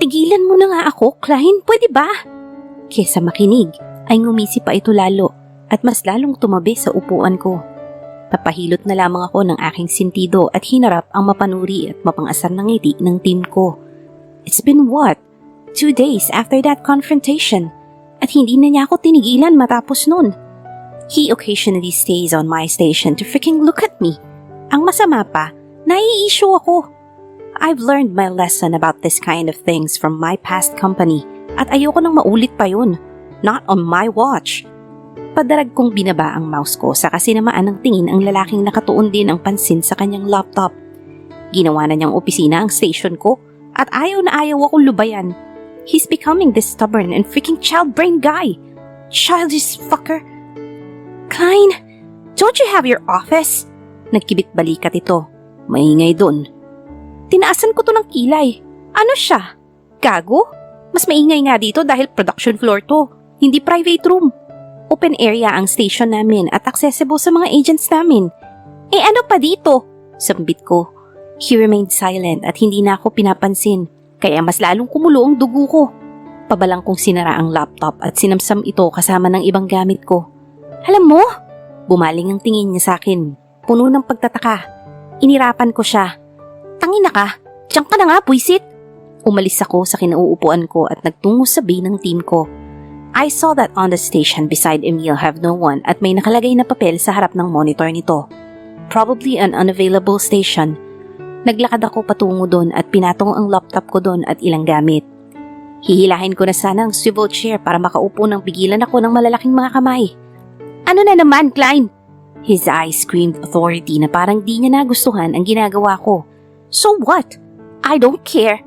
Tigilan mo na nga ako, Klein, pwede ba? Kesa makinig, ay ngumisi pa ito lalo at mas lalong tumabi sa upuan ko. Napahilot na lamang ako ng aking sentido at hinarap ang mapanuri at mapangasar na ngiti ng team ko. It's been what? 2 days after that confrontation at hindi na niya ako tinigilan matapos nun. He occasionally stays on my station to freaking look at me. Ang masama pa, nai-issue ako. I've learned my lesson about this kind of things from my past company at ayoko nang maulit pa yun. Not on my watch. Padarag kong binaba ang mouse ko sa kasinamaan ng tingin ang lalaking nakatuon din ang pansin sa kanyang laptop. Ginawa na niyang opisina ang station ko at ayaw na ayaw akong lubayan. He's becoming this stubborn and freaking child brain guy. Childish fucker. Klein, don't you have your office? Nagkibit balikat ito. Maingay dun. Tinaasan ko to ng kilay. Ano siya? Gago? Mas maingay nga dito dahil production floor to, hindi private room. Open area ang station namin at accessible sa mga agents namin. Eh ano pa dito? Sambit ko. He remained silent at hindi na ako pinapansin, kaya mas lalong kumulo ang dugo ko. Pabalang kong sinara ang laptop at sinamsam ito kasama ng ibang gamit ko. Alam mo? Bumaling ang tingin niya sa akin, puno ng pagtataka. Inirapan ko siya. Tangina ka, diyan ka na nga, buisit. Umalis ako sa kinauupuan ko at nagtungo sa bay ng team ko. I saw that on the station beside Emil have no one at may nakalagay na papel sa harap ng monitor nito. Probably an unavailable station. Naglakad ako patungo doon at pinatong ang laptop ko doon at ilang gamit. Hihilahin ko na sana ang swivel chair para makaupo nang pigilan ako ng malalaking mga kamay. Ano na naman, Klein? His eyes screamed authority na parang di niya nagustuhan ang ginagawa ko. So what? I don't care.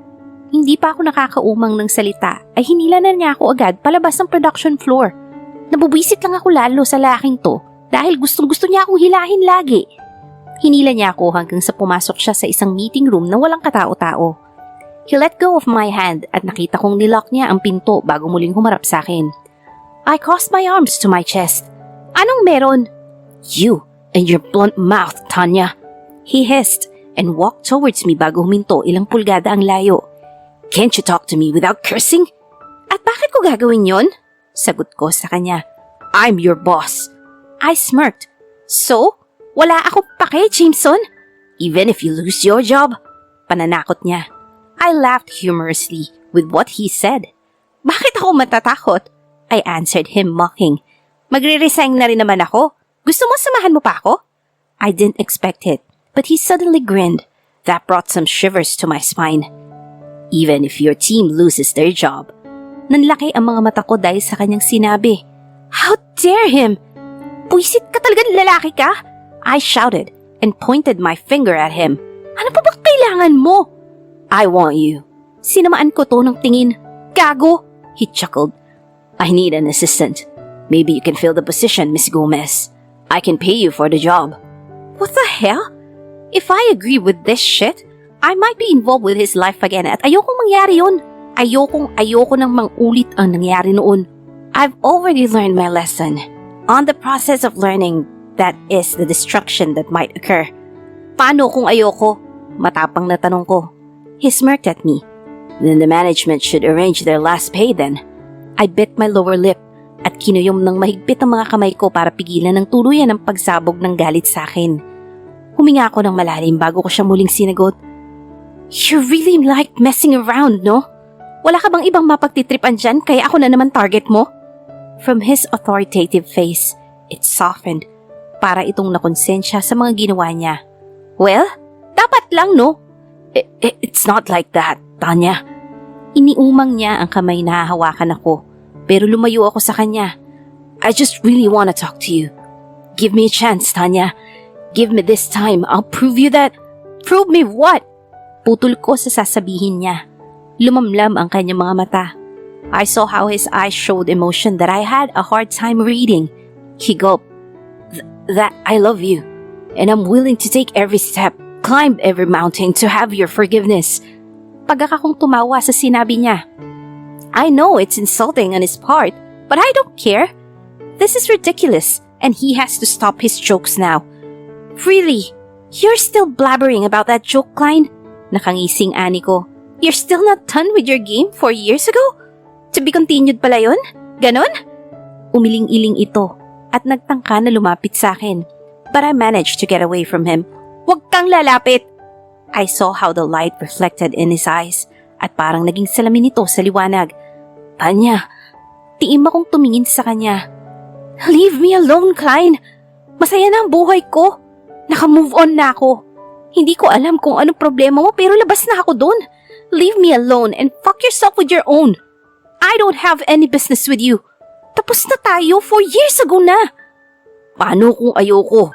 Hindi pa ako nakakaumang ng salita ay hinila na niya ako agad palabas ng production floor. Nabubwisit lang ako lalo sa laking to dahil gustong-gusto niya akong hilahin lagi. Hinila niya ako hanggang sa pumasok siya sa isang meeting room na walang katao-tao. He let go of my hand at nakita kong nilock niya ang pinto bago muling humarap sa akin. I crossed my arms to my chest. Anong meron? You and your blunt mouth, Tanya. He hissed and walked towards me bago huminto ilang pulgada ang layo. Can't you talk to me without cursing? At bakit ko gagawin yon? Sagot ko sa kanya. I'm your boss. I smirked. So? Wala akong pake, Jameson? Even if you lose your job? Pananakot niya. I laughed humorously with what he said. Bakit ako matatakot? I answered him mocking. Magre-resign na rin naman ako. Gusto mo samahan mo pa ako? I didn't expect it, but he suddenly grinned. That brought some shivers to my spine. Even if your team loses their job. Nanlaki ang mga mata ko dahil sa kanyang sinabi. How dare him? Puisit ka talagang lalaki ka? I shouted and pointed my finger at him. Ano pa bang kailangan mo? I want you. Sinamaan ko to ng tingin. Gago! He chuckled. I need an assistant. Maybe you can fill the position, Miss Gomez. I can pay you for the job. What the hell? If I agree with this shit, I might be involved with his life again at ayokong mangyari yun. Ayoko nang mangulit ang nangyari noon. I've already learned my lesson. On the process of learning, that is the destruction that might occur. Paano kung ayoko? Matapang na tanong ko. He smirked at me. Then the management should arrange their last pay then. I bit my lower lip at kinuyom ng mahigpit ang mga kamay ko para pigilan ng tuluyan ang pagsabog ng galit sa akin. Huminga ako ng malalim bago ko siya muling sinagot. You really like messing around, no? Wala ka bang ibang mapagtitripan dyan kaya ako na naman target mo? From his authoritative face, it softened para itong nakonsensya sa mga ginawa niya. Well, dapat lang, no? It's not like that, Tanya. Iniumang niya ang kamay na hahawakan ako, pero lumayo ako sa kanya. I just really want to talk to you. Give me a chance, Tanya. Give me this time. I'll prove you that. Prove me what? Putol ko sa sasabihin niya. Lumamlam ang kanyang mga mata. I saw how his eyes showed emotion that I had a hard time reading. He gulped. That I love you, and I'm willing to take every step, climb every mountain to have your forgiveness. Pagkaka kong tumawa sa sinabi niya. I know it's insulting on his part, but I don't care. This is ridiculous, and he has to stop his jokes now. Really, you're still blabbering about that joke, Klein? Nakangising ani ko. You're still not done with your game 4 years ago? To be continued pala yun? Ganon? Umiling-iling ito at nagtangka na lumapit sa akin. But I managed to get away from him. Huwag kang lalapit! I saw how the light reflected in his eyes at parang naging salamin nito sa liwanag. Tanya, tiim akong tumingin sa kanya. Leave me alone, Klein! Masaya na ang buhay ko. Naka-move on na ako. Hindi ko alam kung anong problema mo pero labas na ako doon. Leave me alone and fuck yourself with your own. I don't have any business with you. Tapos na tayo 4 years ago na. Paano kung ayoko?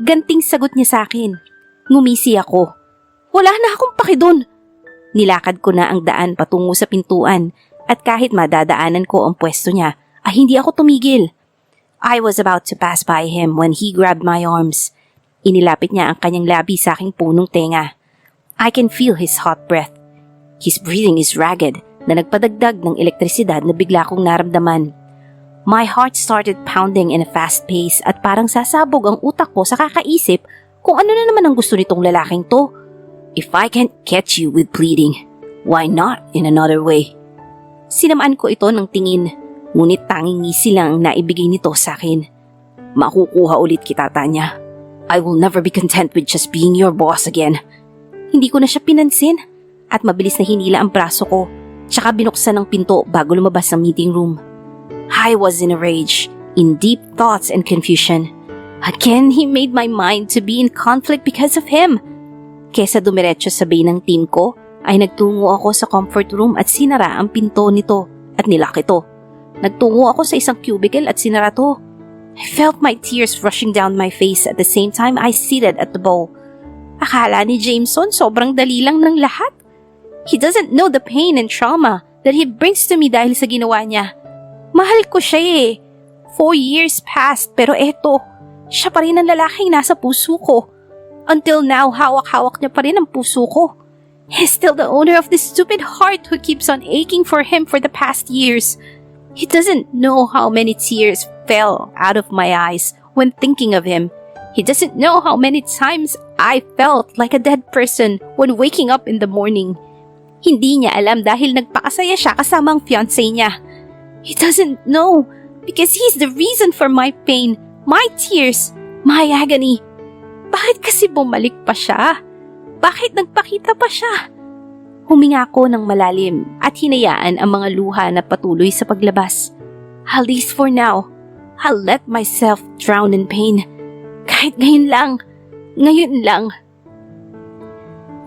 Ganting sagot niya sa akin. Ngumisi ako. Wala na akong paki doon. Nilakad ko na ang daan patungo sa pintuan at kahit madadaanan ko ang pwesto niya, ay hindi ako tumigil. I was about to pass by him when he grabbed my arms. Inilapit niya ang kanyang labi sa aking punong tenga. I can feel his hot breath. His breathing is ragged na nagpadagdag ng elektrisidad na bigla kong naramdaman. My heart started pounding in a fast pace at parang sasabog ang utak ko sa kakaisip kung ano na naman ang gusto nitong lalaking to. If I can't catch you with pleading, why not in another way? Sinamaan ko ito ng tingin, ngunit tanging ngisi lang ang naibigay nito sa akin. Makukuha ulit kita, Tanya. I will never be content with just being your boss again. Hindi ko na siya pinansin at mabilis na hinila ang braso ko, tsaka binuksan ang pinto bago lumabas ng meeting room. I was in a rage, in deep thoughts and confusion. Again, he made my mind to be in conflict because of him. Kesa dumiretso sa bay ng team ko, ay nagtungo ako sa comfort room at sinara ang pinto nito at nilak ito. Nagtungo ako sa isang cubicle at sinara to. I felt my tears rushing down my face at the same time I seated at the bowl. Akala ni Jameson sobrang dali lang ng lahat. He doesn't know the pain and trauma that he brings to me dahil sa ginawa niya. Mahal ko siya eh. 4 years passed pero eto, siya pa rin ang lalaking nasa puso ko. Until now, hawak-hawak niya pa rin ang puso ko. He's still the owner of this stupid heart who keeps on aching for him for the past years. He doesn't know how many tears fell out of my eyes when thinking of him. He doesn't know how many times I felt like a dead person when waking up in the morning. Hindi niya alam dahil nagpakasaya siya kasama ang fiancé niya. He doesn't know because he's the reason for my pain, my tears, my agony. Bakit kasi bumalik pa siya? Bakit nagpakita pa siya? Huminga ako ng malalim at hinayaan ang mga luha na patuloy sa paglabas. At least for now, I'll let myself drown in pain. Kahit ngayon lang. Ngayon lang.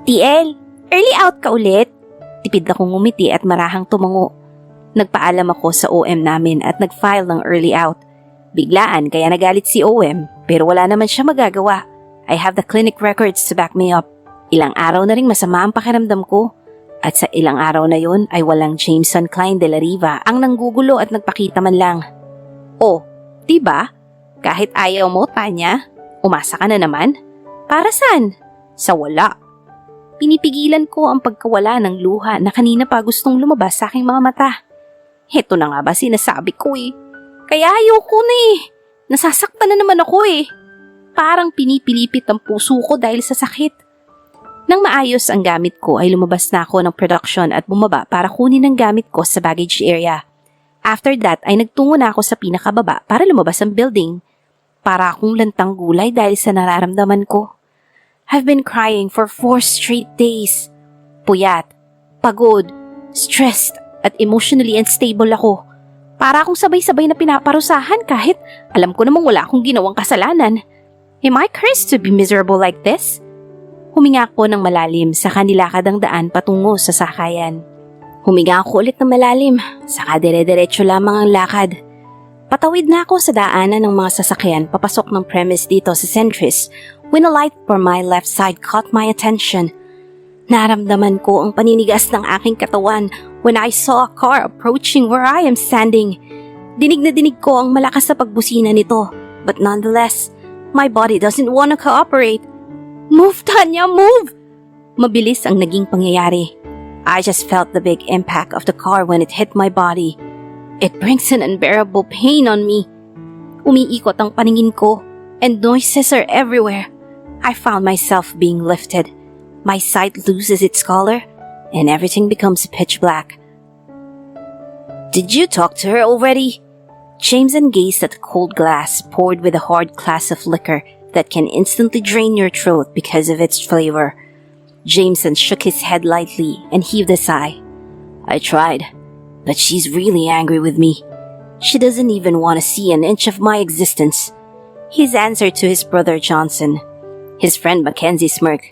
TL, early out ka ulit? Tipid akong ngumiti at marahang tumango. Nagpaalam ako sa OM namin at nag-file ng early out. Biglaan kaya nagalit si OM pero wala naman siya magagawa. I have the clinic records to back me up. Ilang araw na ring masama ang pakiramdam ko. At sa ilang araw na yon ay walang Jameson Klein de la Riva ang nanggugulo at nagpakita man lang. Oh, diba? Kahit ayaw mo, Tanya, umasa ka na naman? Para saan? Sa wala. Pinipigilan ko ang pagkawala ng luha na kanina pa gustong lumabas sa aking mga mata. Heto na nga ba sinasabi ko eh. Kaya ayoko na eh. Nasasaktan na naman ako eh. Parang pinipilipit ang puso ko dahil sa sakit. Nang maayos ang gamit ko ay lumabas na ako ng production at bumaba para kunin ang gamit ko sa baggage area. After that ay nagtungo na ako sa pinakababa para lumabas ang building. Para akong lantang gulay dahil sa nararamdaman ko. I've been crying for 4 straight days. Puyat, pagod, stressed at emotionally unstable ako. Para akong sabay-sabay na pinaparusahan kahit alam ko namang wala akong ginawang kasalanan. Am I cursed to be miserable like this? Huminga ako ng malalim sa kanilakad ang daan patungo sa sakayan. Huminga ako ulit ng malalim, saka dire-diretso lamang ang lakad. Patawid na ako sa daanan ng mga sasakyan papasok ng premise dito sa Centris when a light from my left side caught my attention. Naramdaman ko ang paninigas ng aking katawan when I saw a car approaching where I am standing. Dinig na dinig ko ang malakas na pagbusina nito, but nonetheless, my body doesn't want to cooperate. Move, Tanya, move! Mabilis ang naging pangyayari. I just felt the big impact of the car when it hit my body. It brings an unbearable pain on me. Umiikot ang paningin ko, and noises are everywhere. I found myself being lifted. My sight loses its color. and everything becomes pitch black. Did you talk to her already? Jameson gazed at the cold glass poured with a hard glass of liquor that can instantly drain your throat because of its flavor. Jameson shook his head lightly and heaved a sigh. I tried, but she's really angry with me. She doesn't even want to see an inch of my existence. His answer to his brother Johnson. His friend Mackenzie smirked.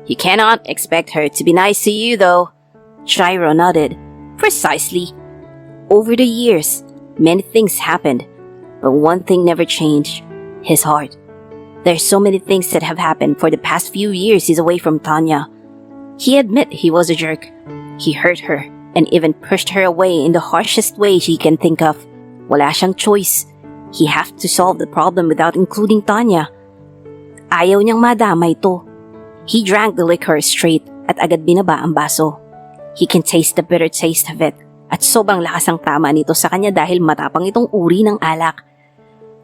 You cannot expect her to be nice to you, though. Jairo nodded. Precisely. Over the years, many things happened, but one thing never changed. His heart. There's so many things that have happened for the past few years he's away from Tanya. He admit he was a jerk. He hurt her and even pushed her away in the harshest way he can think of. Wala siyang choice. He have to solve the problem without including Tanya. Ayaw niyang madamay to. He drank the liquor straight at agad binaba ang baso. He can taste the bitter taste of it at sobrang lakas ang tama nito sa kanya dahil matapang itong uri ng alak.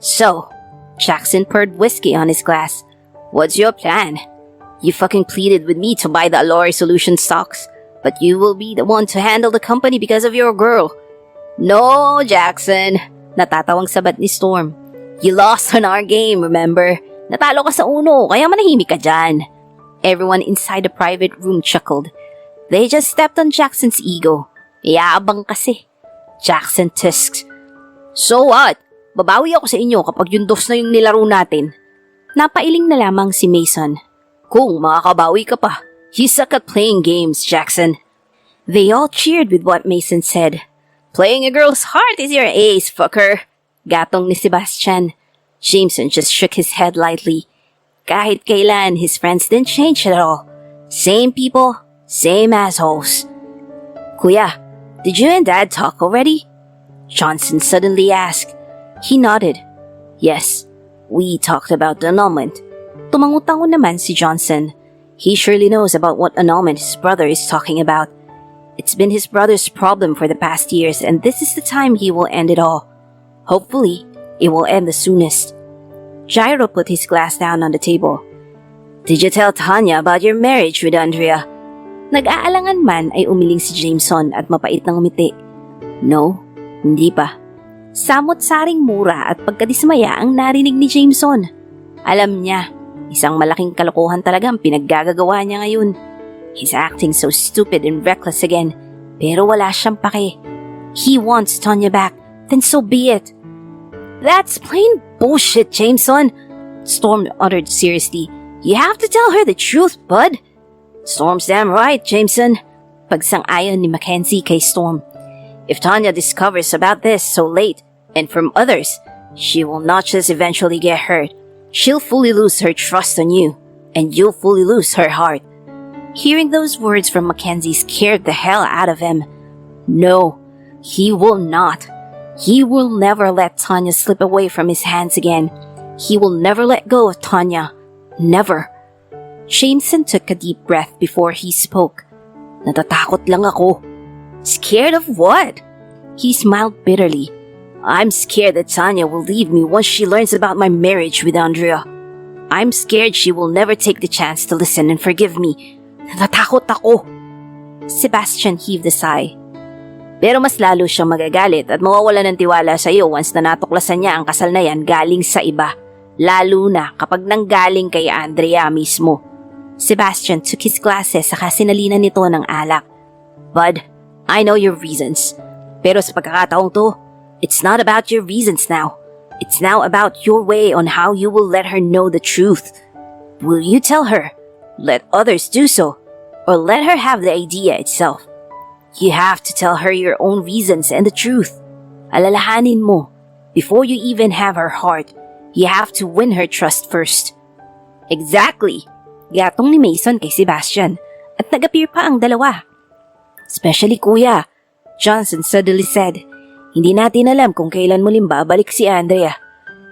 So, Jackson poured whiskey on his glass. What's your plan? You fucking pleaded with me to buy the Allure Solution stocks, but you will be the one to handle the company because of your girl. No, Jackson. Natatawang sabat ni Storm. You lost on our game, remember? Natalo ka sa uno, kaya manahimik ka dyan. Everyone inside the private room chuckled. They just stepped on Jackson's ego. Iyaabang kasi. Jackson tisked. So what? Babawi ako sa inyo kapag yung dos na yung nilaro natin. Napailing na lamang si Mason. Kung makakabawi ka pa, you suck at playing games, Jackson. They all cheered with what Mason said. Playing a girl's heart is your ace, fucker. Gatong ni Sebastian. Jameson just shook his head lightly. Kahit kailan, his friends didn't change at all. Same people, same assholes. Kuya, did you and Dad talk already? Johnson suddenly asked. He nodded. Yes, we talked about the annulment. Tumangutango naman si Johnson. He surely knows about what annulment his brother is talking about. It's been his brother's problem for the past years, and this is the time he will end it all. Hopefully, it will end the soonest. Jairo put his glass down on the table. Did you tell Tanya about your marriage with Andrea? Nag-aalangan man ay umiling si Jameson at mapait ng umiti. No, hindi pa. Samot-saring mura at pagkadismaya ang narinig ni Jameson. Alam niya, isang malaking kalokohan talaga ang pinaggagawa niya ngayon. He's acting so stupid and reckless again, pero wala siyang pake. He wants Tanya back, then so be it. That's plain bullshit, Jameson, Storm uttered seriously. You have to tell her the truth, bud. Storm's damn right, Jameson. Pagsang-ayon ni Mackenzie kay Storm. If Tanya discovers about this so late, and from others, she will not just eventually get hurt. She'll fully lose her trust on you, and you'll fully lose her heart. Hearing those words from Mackenzie scared the hell out of him. No, he will not. He will never let Tanya slip away from his hands again. He will never let go of Tanya. Never. Jameson took a deep breath before he spoke. Natatakot lang ako. Scared of what? He smiled bitterly. I'm scared that Tanya will leave me once she learns about my marriage with Andrea. I'm scared she will never take the chance to listen and forgive me. Natatakot ako. Sebastian heaved a sigh. Pero mas lalo siyang magagalit at mawawala ng tiwala sa iyo once na natuklasan niya ang kasal na yan galing sa iba. Lalo na kapag nanggaling kay Andrea mismo. Sebastian took his glasses saka sinalinan nito ng alak. Bud, I know your reasons. Pero sa pagkakataong to, it's not about your reasons now. It's now about your way on how you will let her know the truth. Will you tell her? Let others do so, or let her have the idea itself. You have to tell her your own reasons and the truth. Alalahanin mo, before you even have her heart, you have to win her trust first. Exactly, gatong ni Mason kay Sebastian, at nag-appear pa ang dalawa. Especially kuya, Johnson suddenly said, hindi natin alam kung kailan muling babalik si Andrea.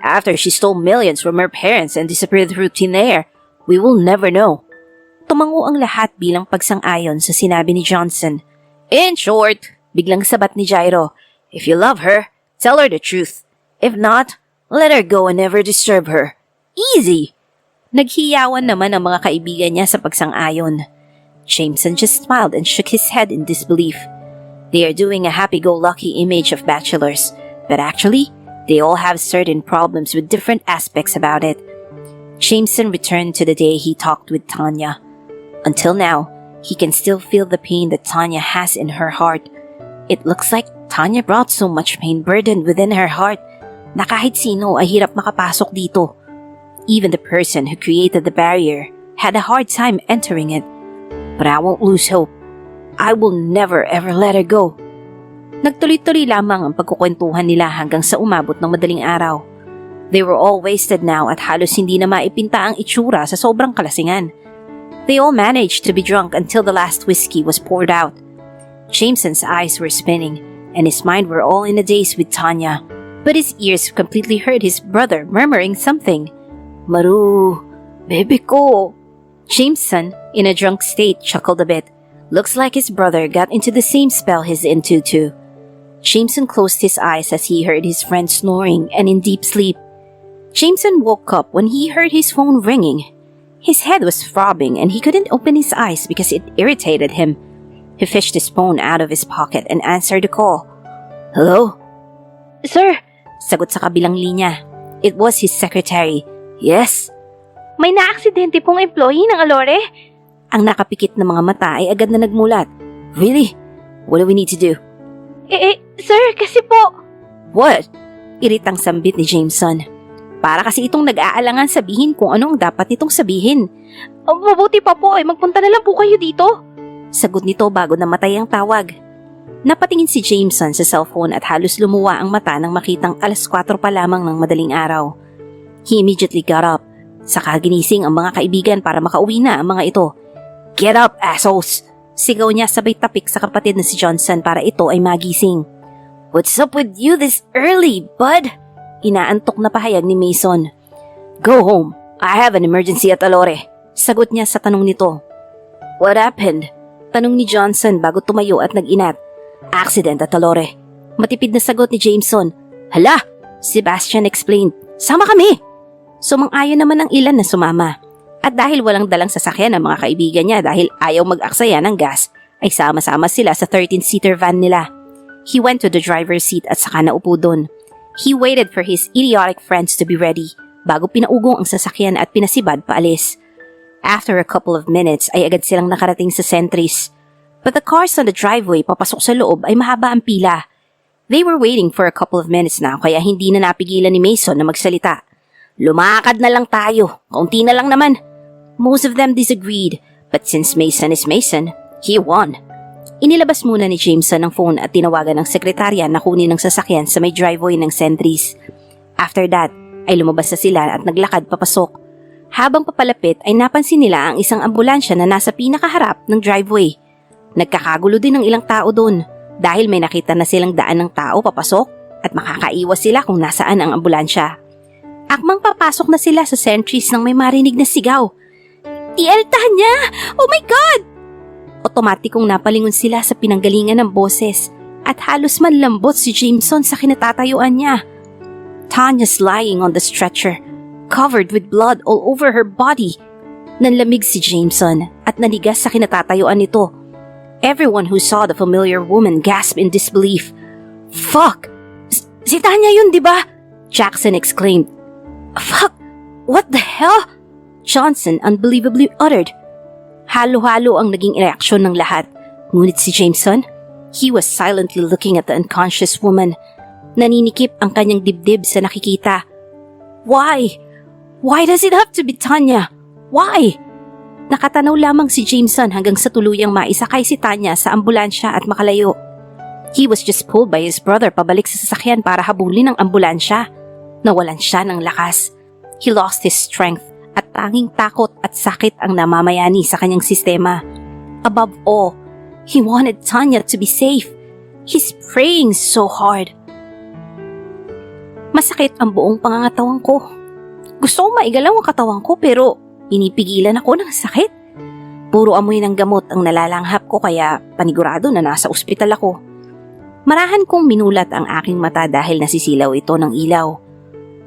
After she stole millions from her parents and disappeared through thin air, we will never know. Tumango ang lahat bilang pagsang-ayon sa sinabi ni Johnson. In short, biglang sabat ni Jairo, if you love her, tell her the truth. If not, let her go and never disturb her. Easy! Naghiyawan naman ang mga kaibigan niya sa pagsang-ayon. Jameson just smiled and shook his head in disbelief. They are doing a happy-go-lucky image of bachelors, but actually, they all have certain problems with different aspects about it. Jameson returned to the day he talked with Tanya. Until now, he can still feel the pain that Tanya has in her heart. It looks like Tanya brought so much pain burdened within her heart na kahit sino ay hirap makapasok dito. Even the person who created the barrier had a hard time entering it. But I won't lose hope. I will never ever let her go. Nagtuloy-tuloy lamang ang pagkukwentuhan nila hanggang sa umabot ng madaling araw. They were all wasted now at halos hindi na maipinta ang itsura sa sobrang kalasingan. They all managed to be drunk until the last whiskey was poured out. Jameson's eyes were spinning and his mind were all in a daze with Tanya, but his ears completely heard his brother murmuring something. Maru, baby ko. Jameson, in a drunk state, chuckled a bit. Looks like his brother got into the same spell he's into too. Jameson closed his eyes as he heard his friend snoring and in deep sleep. Jameson woke up when he heard his phone ringing. His head was throbbing and he couldn't open his eyes because it irritated him. He fished his phone out of his pocket and answered the call. Hello? Sir, sagot sa kabilang linya. It was his secretary. Yes? May naaksidente pong employee ng Alore. Ang nakapikit na mga mata ay agad na nagmulat. Really? What do we need to do? Sir, kasi po... What? Iritang sambit ni Jameson. Para kasi itong nag-aalangan sabihin kung ano ang dapat nitong sabihin. Mabuti pa po magpunta na lang po kayo dito. Sagot nito bago namatay ang tawag. Napatingin si Jameson sa cellphone at halos lumuwa ang mata nang makitang 4:00 pa lamang ng madaling araw. He immediately got up. Saka ginising ang mga kaibigan para makauwi na ang mga ito. Get up, assholes! Sigaw niya sabay tapik sa kapatid na si Johnson para ito ay magising. What's up with you this early, bud? Inaantok na pahayag ni Mason. Go home. I have an emergency at Alore. Sagot niya sa tanong nito. What happened? Tanong ni Johnson bago tumayo at nag-inat. Accident at Alore. Matipid na sagot ni Jameson. Hala! Sebastian explained. Sama kami! Sumang-ayon naman ang ilan na sumama. At dahil walang dalang sasakyan ang mga kaibigan niya dahil ayaw mag-aksaya ng gas, ay sama-sama sila sa 13-seater van nila. He went to the driver's seat at saka naupo doon. He waited for his idiotic friends to be ready bago pinaugong ang sasakyan at pinasibad paalis. After a couple of minutes ay agad silang nakarating sa Sentries. But the cars on the driveway papasok sa loob ay mahaba ang pila. They were waiting for a couple of minutes na kaya hindi na napigilan ni Mason na magsalita. Lumakad na lang tayo, kaunti na lang naman. Most of them disagreed, but since Mason is Mason, he won. Inilabas muna ni Jameson ang phone at tinawagan ng sekretarya na kunin ng sasakyan sa may driveway ng Sentries. After that, ay lumabas na sila at naglakad papasok. Habang papalapit ay napansin nila ang isang ambulansya na nasa pinakaharap ng driveway. Nagkakagulo din ng ilang tao doon dahil may nakita na silang daan ng tao papasok at makakaiwas sila kung nasaan ang ambulansya. Akmang papasok na sila sa Sentries nang may marinig na sigaw. TL Tanya! Oh my God! Otomatikong napalingon sila sa pinanggalingan ng boses at halos manlambot si Jameson sa kinatatayuan niya. Tanya's lying on the stretcher, covered with blood all over her body. Nanlamig si Jameson at nanigas sa kinatatayuan nito. Everyone who saw the familiar woman gasped in disbelief. Fuck! Si Tanya yun, di ba? Jackson exclaimed. Fuck! What the hell? Johnson unbelievably uttered. Halo-halo ang naging reaksyon ng lahat. Ngunit si Jameson, he was silently looking at the unconscious woman. Naninikip ang kanyang dibdib sa nakikita. Why? Why does it have to be Tanya? Why? Nakatanaw lamang si Jameson hanggang sa tuluyang maisakay si Tanya sa ambulansya at makalayo. He was just pulled by his brother pabalik sa sasakyan para habulin ang ambulansya. Nawalan siya ng lakas. He lost his strength at tanging takot at sakit ang namamayani sa kanyang sistema. Above all, he wanted Tanya to be safe. He's praying so hard. Masakit ang buong pangangatawan ko. Gusto kong maigalaw ang katawan ko pero pinipigilan ako ng sakit. Puro amoy ng gamot ang nalalanghap ko kaya panigurado na nasa ospital ako. Marahan kong minulat ang aking mata dahil nasisilaw ito ng ilaw.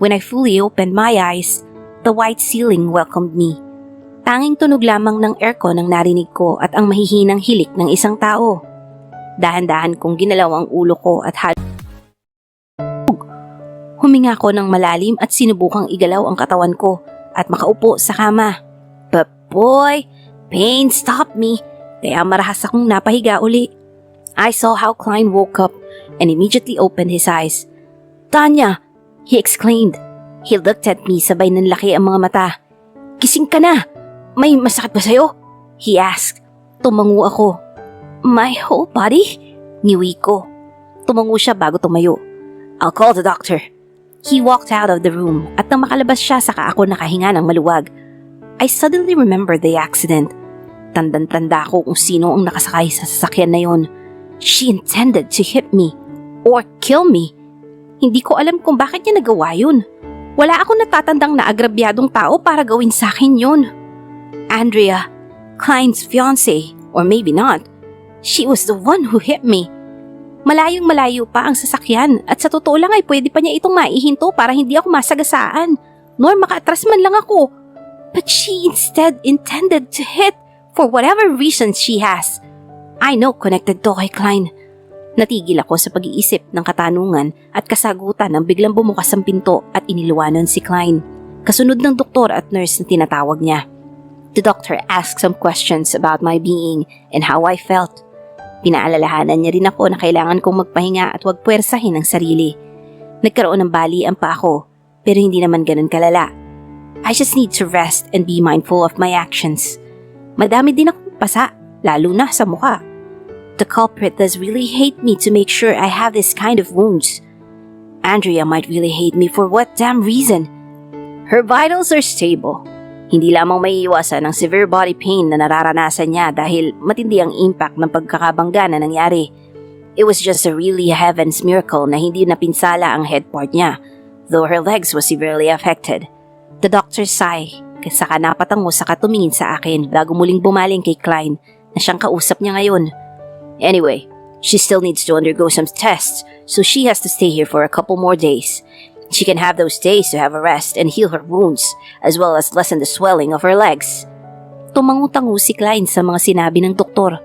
When I fully opened my eyes, the white ceiling welcomed me. Tanging tunog lamang ng aircon ang narinig ko at ang mahihinang hilik ng isang tao. Dahan-dahan kong ginalaw ang ulo ko at huminga ko ng malalim at sinubukang igalaw ang katawan ko at makaupo sa kama. But boy, pain stopped me, kaya marahas akong napahiga uli. I saw how Klein woke up and immediately opened his eyes. "Tanya!" he exclaimed. He looked at me sabay ng laki ang mga mata. "Gising ka na! May masakit ba sa'yo?" he asked. Tumango ako. "My whole body?" ngiwi ko. Tumango siya bago tumayo. "I'll call the doctor." He walked out of the room at nang makalabas siya saka ako nakahinga ng maluwag. I suddenly remembered the accident. Tandang-tanda ko kung sino ang nakasakay sa sasakyan na yon. She intended to hit me or kill me. Hindi ko alam kung bakit niya nagawa yun. Wala akong natatandang na agrabyadong tao para gawin sa akin yun. Andrea, Klein's fiancé, or maybe not. She was the one who hit me. Malayong malayo pa ang sasakyan at sa totoo lang ay pwede pa niya itong maihinto para hindi ako masagasaan, nor makaatras man lang ako. But she instead intended to hit for whatever reasons she has. I know connected to kay Klein. Natigil ako sa pag-iisip ng katanungan at kasagutan nang biglang bumukas ang pinto at iniluwanan si Klein. Kasunod ng doktor at nurse na tinatawag niya. The doctor asked some questions about my being and how I felt. Pinaalalahanan niya rin ako na kailangan kong magpahinga at huwag puwersahin ang sarili. Nagkaroon ng balian pa ako, pero hindi naman ganun kalala. I just need to rest and be mindful of my actions. Madami din akong pasa, lalo na sa mukha. The culprit does really hate me to make sure I have this kind of wounds. Andrea might really hate me for what damn reason? Her vitals are stable. Hindi lamang maiiwasan ang severe body pain na nararanasan niya dahil matindi ang impact ng pagkakabangga na nangyari. It was just a really heaven's miracle na hindi napinsala ang head part niya, though her legs was severely affected. The doctor sighed, saka napatango saka tumingin sa akin bago muling bumaling kay Klein na siyang kausap niya ngayon. Anyway, she still needs to undergo some tests, so she has to stay here for a couple more days. She can have those days to have a rest and heal her wounds, as well as lessen the swelling of her legs. Tumangu-tangu si Klein sa mga sinabi ng doktor.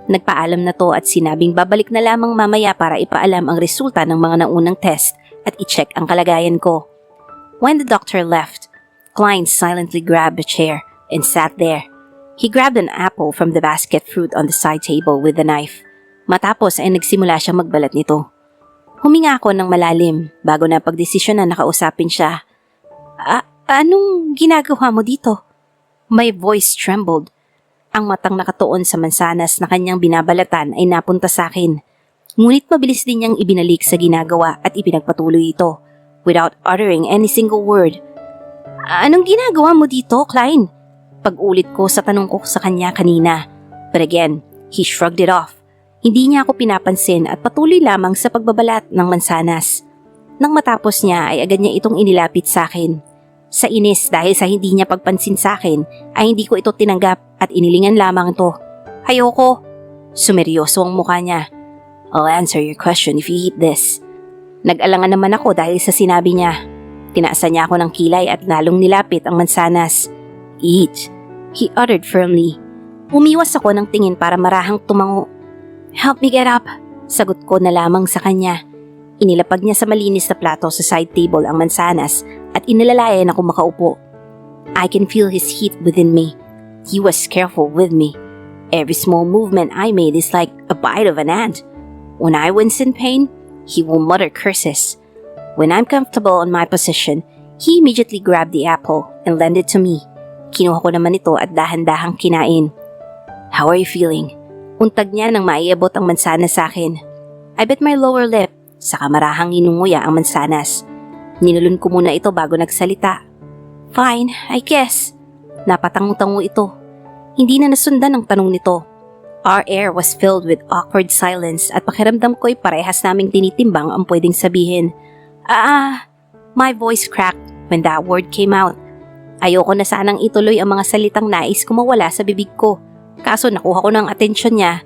Nagpaalam na to at sinabing babalik na lamang mamaya para ipaalam ang resulta ng mga naunang test at i-check ang kalagayan ko. When the doctor left, Klein silently grabbed a chair and sat there. He grabbed an apple from the basket fruit on the side table with a knife. Matapos ay nagsimula siyang magbalat nito. Huminga ako ng malalim bago na pagdesisyon na nakausapin siya. Anong ginagawa mo dito? My voice trembled. Ang matang nakatuon sa mansanas na kanyang binabalatan ay napunta sa akin. Ngunit mabilis din niyang ibinalik sa ginagawa at ipinagpatuloy ito without uttering any single word. Anong ginagawa mo dito, Klein? Pag-ulit ko sa tanong ko sa kanya kanina. But again, he shrugged it off. Hindi niya ako pinapansin at patuloy lamang sa pagbabalat ng mansanas. Nang matapos niya ay agad niya itong inilapit sa akin. Sa inis dahil sa hindi niya pagpansin sa akin ay hindi ko ito tinanggap at inilingan lamang ito. Ayoko. Sumeryoso ang mukha niya. I'll answer your question if you eat this. Nag-alangan naman ako dahil sa sinabi niya. Tinaasa niya ako ng kilay at lalong nilapit ang mansanas. Eat, he uttered firmly. Umiwas ako ng tingin para marahang tumango. Help me get up, sagot ko na lamang sa kanya. Inilapag niya sa malinis na plato sa side table ang mansanas at inilalayan ako makaupo. I can feel his heat within me. He was careful with me. Every small movement I made is like a bite of an ant. When I was in pain, he will mutter curses. When I'm comfortable in my position, he immediately grabbed the apple and lent it to me. Kinuha ko naman ito at dahan-dahang kinain. How are you feeling? Untag niya nang maiabot ang mansanas sa akin. I bit my lower lip, saka marahang inunguya ang mansanas. Ninulun ko muna ito bago nagsalita. Fine, I guess. Napatango-tango ito. Hindi na nasundan ang tanong nito. Our air was filled with awkward silence at pakiramdam ko'y parehas naming tinitimbang ang pwedeng sabihin. My voice cracked when that word came out. Ayoko na sanang ituloy ang mga salitang nais ko mawala sa bibig ko. Kaso nakuha ko ng atensyon niya.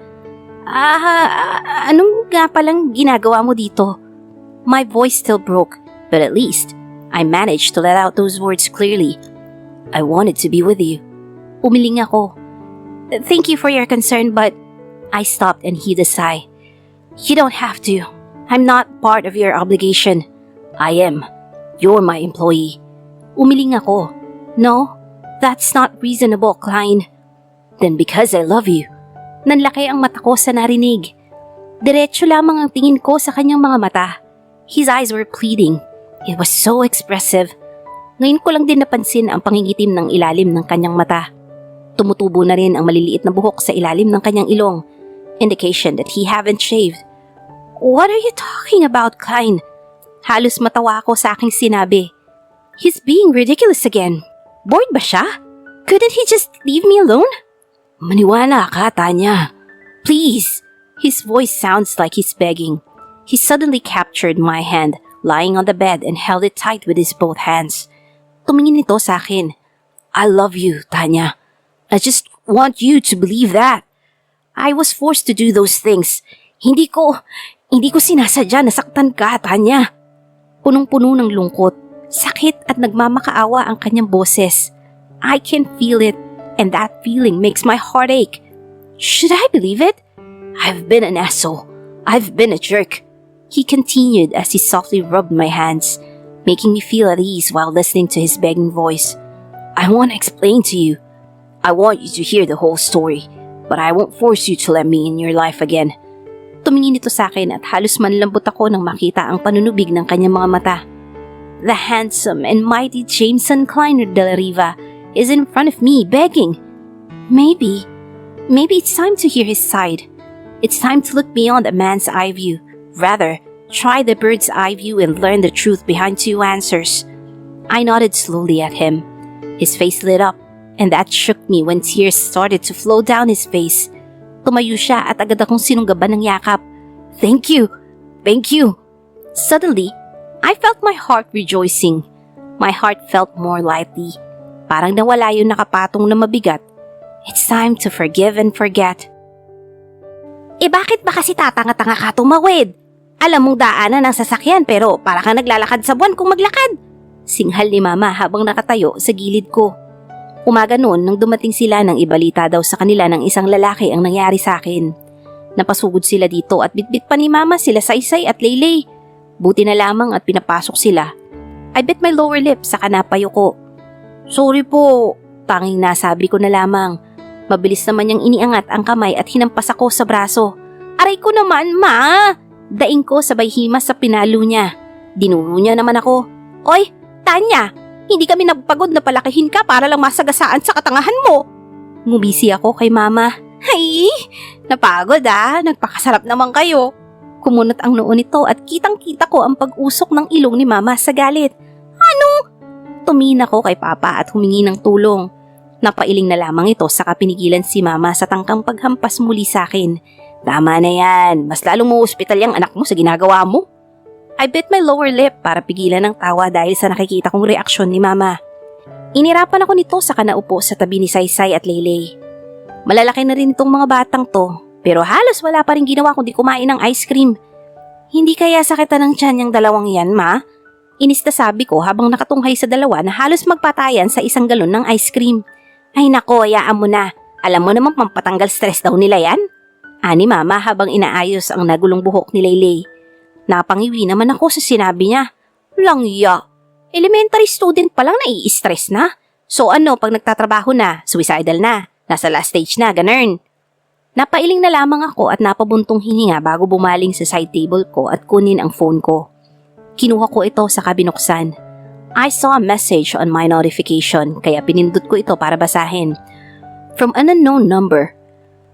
Anong nga palang ginagawa mo dito? My voice still broke, but at least I managed to let out those words clearly. I wanted to be with you. Umiling ako. Thank you for your concern but I stopped and heaved a sigh. You don't have to. I'm not part of your obligation. I am. You're my employee. Umiling ako. No, that's not reasonable, Klein. Then because I love you. Nanlaki ang mata ko sa narinig. Diretso lamang ang tingin ko sa kanyang mga mata. His eyes were pleading. It was so expressive. Ngayon ko lang din napansin ang pangingitim ng ilalim ng kanyang mata. Tumutubo na rin ang maliliit na buhok sa ilalim ng kanyang ilong. Indication that he haven't shaved. What are you talking about, Klein? Halos matawa ako sa aking sinabi. He's being ridiculous again. Bored ba siya? Couldn't he just leave me alone? Maniwala ka, Tanya. Please. His voice sounds like he's begging. He suddenly captured my hand, lying on the bed and held it tight with his both hands. Tumingin ito sa akin. I love you, Tanya. I just want you to believe that. I was forced to do those things. Hindi ko sinasadya na saktan ka, Tanya. Punong-puno ng lungkot, sakit at nagmamakaawa ang kanyang boses. I can feel it, and that feeling makes my heart ache. Should I believe it? I've been an asshole. I've been a jerk. He continued as he softly rubbed my hands, making me feel at ease while listening to his begging voice. I want to explain to you. I want you to hear the whole story, but I won't force you to let me in your life again. Tumingin ito sa akin at halos manlambot ako nang makita ang panunubig ng kanyang mga mata. The handsome and mighty Jameson Klein de la Riva is in front of me begging. Maybe it's time to hear his side. It's time to look beyond a man's eye view. Rather, try the bird's eye view and learn the truth behind two answers. I nodded slowly at him. His face lit up, and that shook me when tears started to flow down his face. Tumayo siya at agad akong sinunggaban ng yakap. Thank you! Thank you! Suddenly, I felt my heart rejoicing. My heart felt more lightly. Parang nawala yung nakapatong na mabigat. It's time to forgive and forget. Bakit ba kasi tatanga-tanga ka tumawid? Alam mong daanan ng sasakyan pero para kang naglalakad sa buwan kung maglakad. Singhal ni Mama habang nakatayo sa gilid ko. Umaga noon nang dumating sila nang ibalita daw sa kanila ng isang lalaki ang nangyari sa akin. Napasugod sila dito at bitbit pa ni Mama sila Saysay at Laylay. Buti na lamang at pinapasok sila. I bit my lower lip sa kanapayo ko. Sorry po, tanging nasabi ko na lamang. Mabilis naman niyang iniangat ang kamay at hinampas ako sa braso. Aray ko naman, Ma! Daing ko sabay himas sa pinalo niya. Dinuro niya naman ako. Oy, Tanya! Hindi kami nagpagod na palakihin ka para lang masagasaan sa katangahan mo. Ngumisi ako kay Mama. Ay, napagod nagpakasarap naman kayo. Kumunot ang noo nito at kitang-kita ko ang pag-usok ng ilong ni Mama sa galit. Ano? Tumingin ako kay Papa at humingi ng tulong. Napailing na lamang ito saka pinigilan si Mama sa tangkang paghampas muli sa akin. Tama na yan, mas lalong ma-hospital yung anak mo sa ginagawa mo. I bit my lower lip para pigilan ng tawa dahil sa nakikita kong reaksyon ni Mama. Inirapan ako nito sa kanaupo sa tabi ni Saysay at Laylay. Malalaki na rin itong mga batang to, pero halos wala pa rin ginawa kundi kumain ng ice cream. Hindi kaya sakitan ng tiyan yung dalawang yan, Ma? Inista sabi ko habang nakatunghay sa dalawa na halos magpatayan sa isang galon ng ice cream. Ay nako, hayaan mo na. Alam mo naman pampatanggal stress daw nila yan. Ani Mama habang inaayos ang nagulong buhok ni Laylay. Napangiwi naman ako sa sinabi niya. Langya. Elementary student pa lang nai-stress na. So ano pag nagtatrabaho na, suicidal na, nasa last stage na, ganun. Napailing na lamang ako at napabuntong hininga bago bumaling sa side table ko at kunin ang phone ko. Kinuha ko ito sa kabinuksan. I saw a message on my notification kaya pinindot ko ito para basahin. From an unknown number.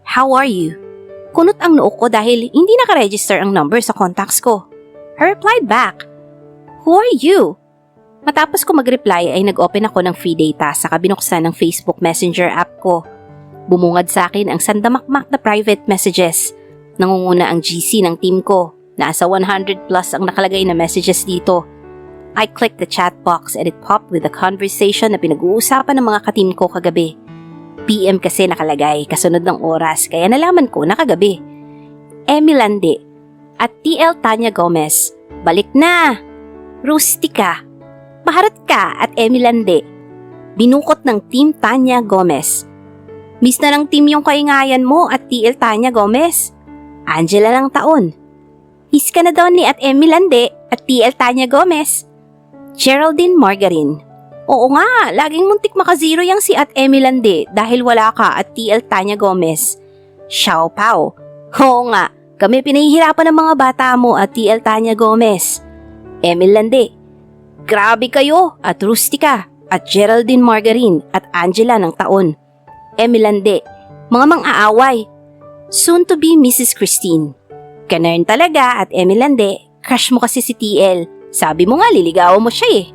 How are you? Kunot ang noo ko dahil hindi nakaregister ang number sa contacts ko. I replied back. Who are you? Matapos ko mag-reply ay nag-open ako ng free data sa kabinuksan ng Facebook Messenger app ko. Bumungad sa akin ang sandamakmak na private messages. Nangunguna ang GC ng team ko. Nasa 100 plus ang nakalagay na messages dito. I clicked the chat box and it popped with a conversation na pinag-uusapan ng mga ka-team ko kagabi. PM kasi nakalagay kasunod ng oras kaya nalaman ko na kagabi. Emilande at TL Tanya Gomez. Balik na! Rustica, Maharot ka at Emilande. Binukot ng Team Tanya Gomez. Miss na ng team yung kaingayan mo at TL Tanya Gomez. Angela lang taon. Miss ka na daw ni at Emmy Lande at TL Tanya Gomez. Geraldine Margarin. Oo nga, laging muntik makazero yang si at Emmy Lande dahil wala ka at TL Tanya Gomez. Xiao Pao. Oo nga, kami pinahihirapan ng mga bata mo at TL Tanya Gomez. Emmy Lande. Grabe kayo at Rustica at Geraldine Margarin at Angela ng taon. Emmy Lande. Mga mang-aaway. Soon to be Mrs. Christine. Ganun talaga at Emmy Lande, crush mo kasi si TL. Sabi mo nga liligawan mo siya eh.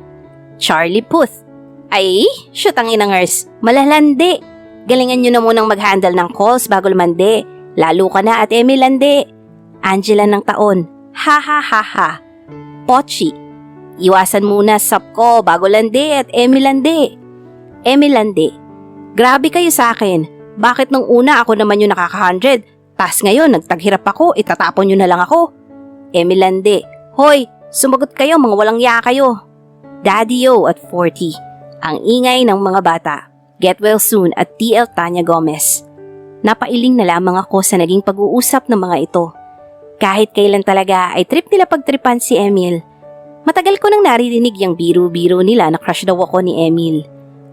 Charlie Puth. Ay, shoot ang inangers. Malalande. Galingan nyo na munang mag-handle ng calls bago lumande. Lalo ka na at Emmy Lande. Angela ng taon. Ha ha ha ha. Pochi. Iwasan muna sap ko bago lande at Emmy Lande. Emmy Lande. Grabe kayo sa akin. Bakit nung una ako naman yung nakaka-100, tas ngayon nagtaghirap ako, itatapon nyo na lang ako? Emmy Lande. Hoy, sumagot kayo mga walang ya kayo. Daddy-o at 40. Ang ingay ng mga bata. Get well soon at TL Tanya Gomez. Napailing na lamang ako sa naging pag-uusap ng mga ito. Kahit kailan talaga ay trip nila pagtripan si Emil. Matagal ko nang naririnig yung biro-biro nila na crush daw ako ni Emil.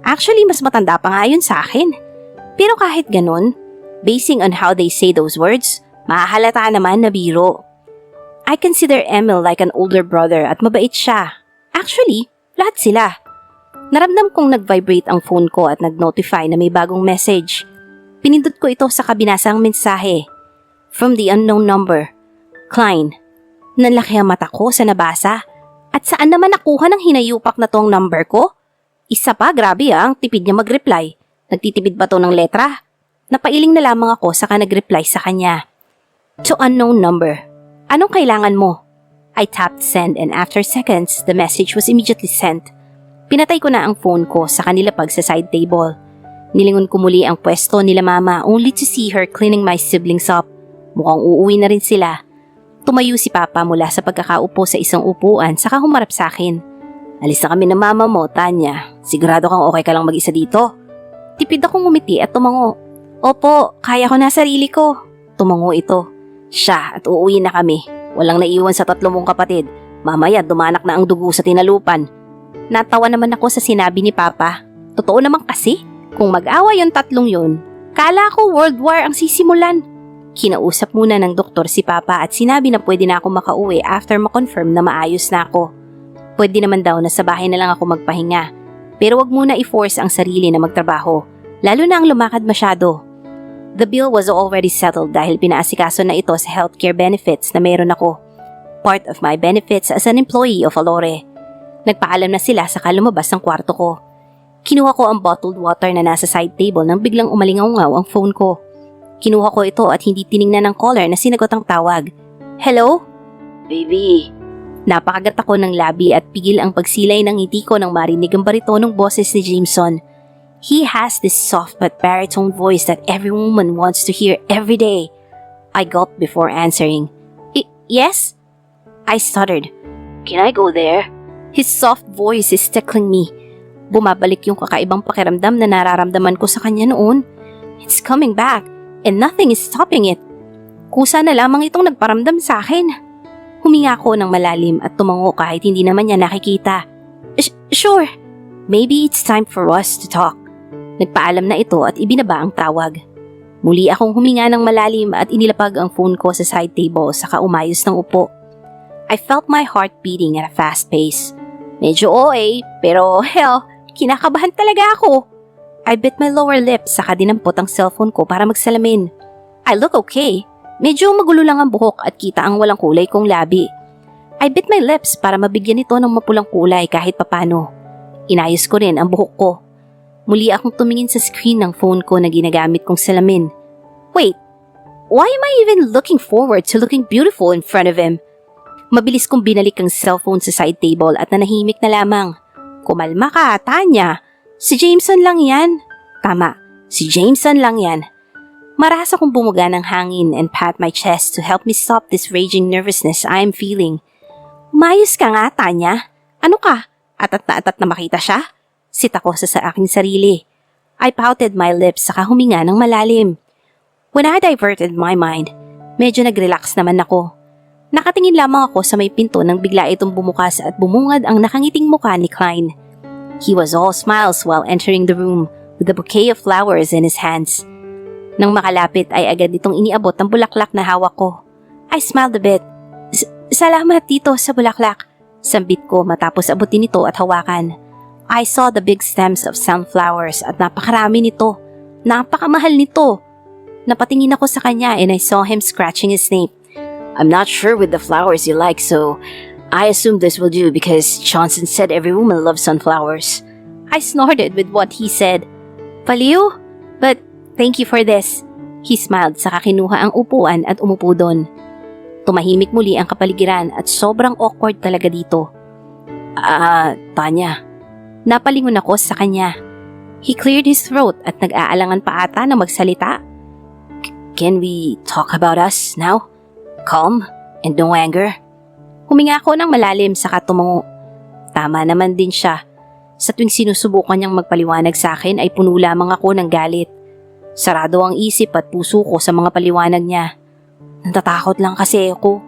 Actually, mas matanda pa nga yun sa akin. Pero kahit ganun, basing on how they say those words, mahahalata naman na biro. I consider Emil like an older brother at mabait siya. Actually, lahat sila. Naramdam kong nag-vibrate ang phone ko at nag-notify na may bagong message. Pinindot ko ito sa kabinasang mensahe. From the unknown number. Klein. Nanlaki ang mata ko sa nabasa. At saan naman nakuha ng hinayupak na tong number ko? Isa pa, grabe ang tipid niya mag-reply. Nagtitipid ba to ng letra? Napailing na lamang ako saka nag-reply sa kanya. To unknown number. Anong kailangan mo? I tapped send and after seconds, the message was immediately sent. Pinatay ko na ang phone ko sa kanila pag sa side table. Nilingon ko muli ang pwesto nila mama only to see her cleaning my siblings up. Mukhang uuwi na rin sila. Tumayo si Papa mula sa pagkakaupo sa isang upuan saka humarap sa akin. Alis na kami ng mama mo, Tanya. Sigurado kang okay ka lang mag-isa dito? Tipid akong umiti at tumango. Opo, kaya ko na sarili ko. Tumango ito. Siya at uuwi na kami. Walang naiwan sa 3 mong kapatid. Mamaya dumanak na ang dugo sa tinalupan. Natawa naman ako sa sinabi ni Papa. Totoo naman kasi, kung mag-awa yung 3 yun, kala ko World War ang sisimulan. Kinausap muna ng doktor si Papa at sinabi na pwede na ako makauwi after ma-confirm na maayos na ako. Pwede naman daw na sa bahay na lang ako magpahinga. Pero wag muna i-force ang sarili na magtrabaho, lalo na ang lumakad masyado. The bill was already settled dahil pinaasikaso na ito sa healthcare benefits na meron ako. Part of my benefits as an employee of Alore. Nagpaalam na sila saka lumabas ng kwarto ko. Kinuha ko ang bottled water na nasa side table nang biglang umalingaw-ngaw ang phone ko. Kinuha ko ito at hindi tiningnan ng caller na sinagot ang tawag. Hello? Baby. Napakagat ako ng labi at pigil ang pagsilay ng ngiti ko nang marinig ang baritonong boses ni Jameson. He has this soft but baritone voice that every woman wants to hear every day. I gulped before answering. Yes? I stuttered. Can I go there? His soft voice is tickling me. Bumabalik yung kakaibang pakiramdam na nararamdaman ko sa kanya noon. It's coming back and nothing is stopping it. Kusa na lamang itong nagparamdam sa akin. Huminga ako ng malalim at tumango kahit hindi naman niya nakikita. Sure. Maybe it's time for us to talk. Nagpaalam na ito at ibinaba ang tawag. Muli akong huminga ng malalim at inilapag ang phone ko sa side table saka umayos ng upo. I felt my heart beating at a fast pace. Medyo OA, pero hell, kinakabahan talaga ako. I bit my lower lip saka dinampot ang cellphone ko para magsalamin. I look okay. Medyo magulo lang ang buhok at kita ang walang kulay kong labi. I bit my lips para mabigyan ito ng mapulang kulay kahit papano. Inayos ko rin ang buhok ko. Muli akong tumingin sa screen ng phone ko na ginagamit kong salamin. Wait, why am I even looking forward to looking beautiful in front of him? Mabilis kong binalik ang cellphone sa side table at nanahimik na lamang. Kumalma ka, Tanya. Si Jameson lang yan. Tama, si Jameson lang yan. Marasa kong bumuga ng hangin and pat my chest to help me stop this raging nervousness I am feeling. Mayos ka nga, Tanya. Ano ka? Atat na makita siya? Sit ako sa aking sarili. I pouted my lips saka huminga ng malalim. When I diverted my mind, medyo nag-relax naman ako. Nakatingin lamang ako sa may pinto nang bigla itong bumukas at bumungad ang nakangiting mukha ni Klein. He was all smiles while entering the room with a bouquet of flowers in his hands. Nang makalapit ay agad itong iniabot ang bulaklak na hawak ko. I smiled a bit. Salamat dito sa bulaklak, sambit ko matapos abutin ito at hawakan. I saw the big stems of sunflowers at napakarami nito. Napakamahal nito. Napatingin ako sa kanya and I saw him scratching his nape. I'm not sure with the flowers you like, so I assume this will do because Johnson said every woman loves sunflowers. I snorted with what he said. Paliw? But thank you for this. He smiled saka kinuha ang upuan at umupo doon. Tumahimik muli ang kapaligiran at sobrang awkward talaga dito. Tanya. Napalingon ako sa kanya. He cleared his throat at nag-aalangan pa ata na magsalita. Can we talk about us now? Calm and no anger. Huminga ako ng malalim saka tumango. Tama naman din siya. Sa tuwing sinusubukan niyang magpaliwanag sa akin ay puno lamang ako ng galit. Sarado ang isip at puso ko sa mga paliwanag niya. Natatakot lang kasi ako.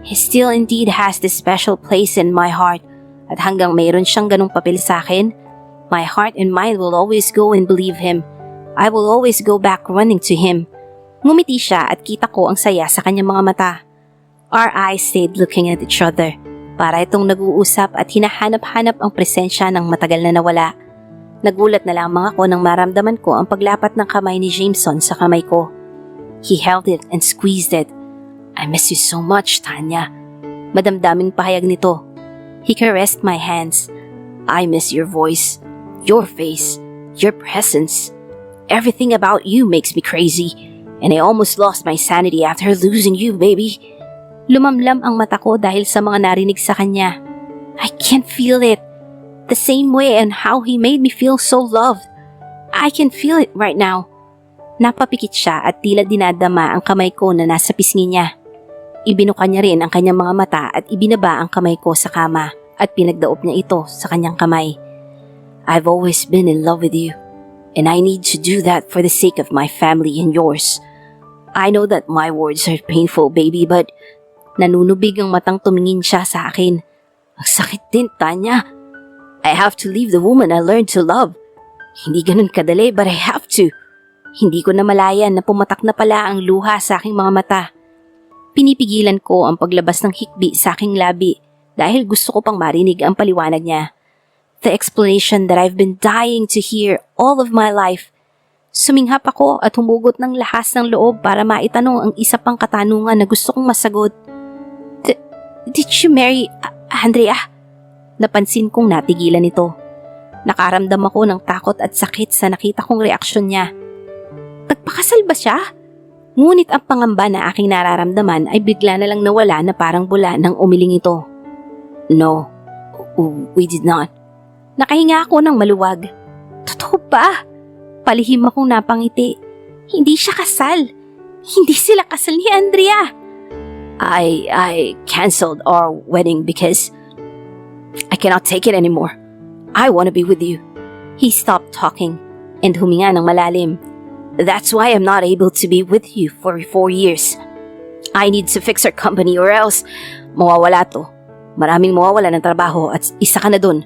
He still indeed has this special place in my heart at hanggang mayroon siyang ganong papel sa akin, my heart and mind will always go and believe him. I will always go back running to him. Ngumiti siya at kita ko ang saya sa kanyang mga mata. Our eyes stayed looking at each other. Para itong nag-uusap at hinahanap-hanap ang presensya ng matagal na nawala. Nagulat na lamang ako nang maramdaman ko ang paglapat ng kamay ni Jameson sa kamay ko. He held it and squeezed it. I miss you so much, Tanya. Madamdaming pahayag nito. He caressed my hands. I miss your voice, your face, your presence. Everything about you makes me crazy. And I almost lost my sanity after losing you, baby. Lumamlam ang mata ko dahil sa mga narinig sa kanya. I can't feel it. The same way and how he made me feel so loved. I can feel it right now. Napapikit siya at tila dinadama ang kamay ko na nasa pisngi niya. Ibinuka niya rin ang kanyang mga mata at ibinaba ang kamay ko sa kama at pinagdaop niya ito sa kanyang kamay. I've always been in love with you and I need to do that for the sake of my family and yours. I know that my words are painful, baby, but nanunubig ang matang tumingin siya sa akin. Ang sakit din, Tanya. I have to leave the woman I learned to love. Hindi ganun kadali, but I have to. Hindi ko namalayan na pumatak na pala ang luha sa aking mga mata. Pinipigilan ko ang paglabas ng hikbi sa aking labi dahil gusto ko pang marinig ang paliwanag niya. The explanation that I've been dying to hear all of my life. Suminghap ako at humugot ng lahas ng loob para maitanong ang isa pang katanungan na gusto kong masagot. Did you marry Andrea? Napansin kong natigilan ito. Nakaramdam ako ng takot at sakit sa nakita kong reaksyon niya. Nagpakasal ba siya? Ngunit ang pangamba na aking nararamdaman ay bigla na lang nawala na parang bula nang umiling ito. No, we did not. Nakahinga ako ng maluwag. Totoo ba? Palihim akong napangiti. Hindi siya kasal. Hindi sila kasal ni Andrea. I canceled our wedding because I cannot take it anymore. I want to be with you. He stopped talking and huminga ng malalim. That's why I'm not able to be with you for 4 years. I need to fix our company or else mawawala to. Maraming mawawala ng trabaho at isa ka na dun.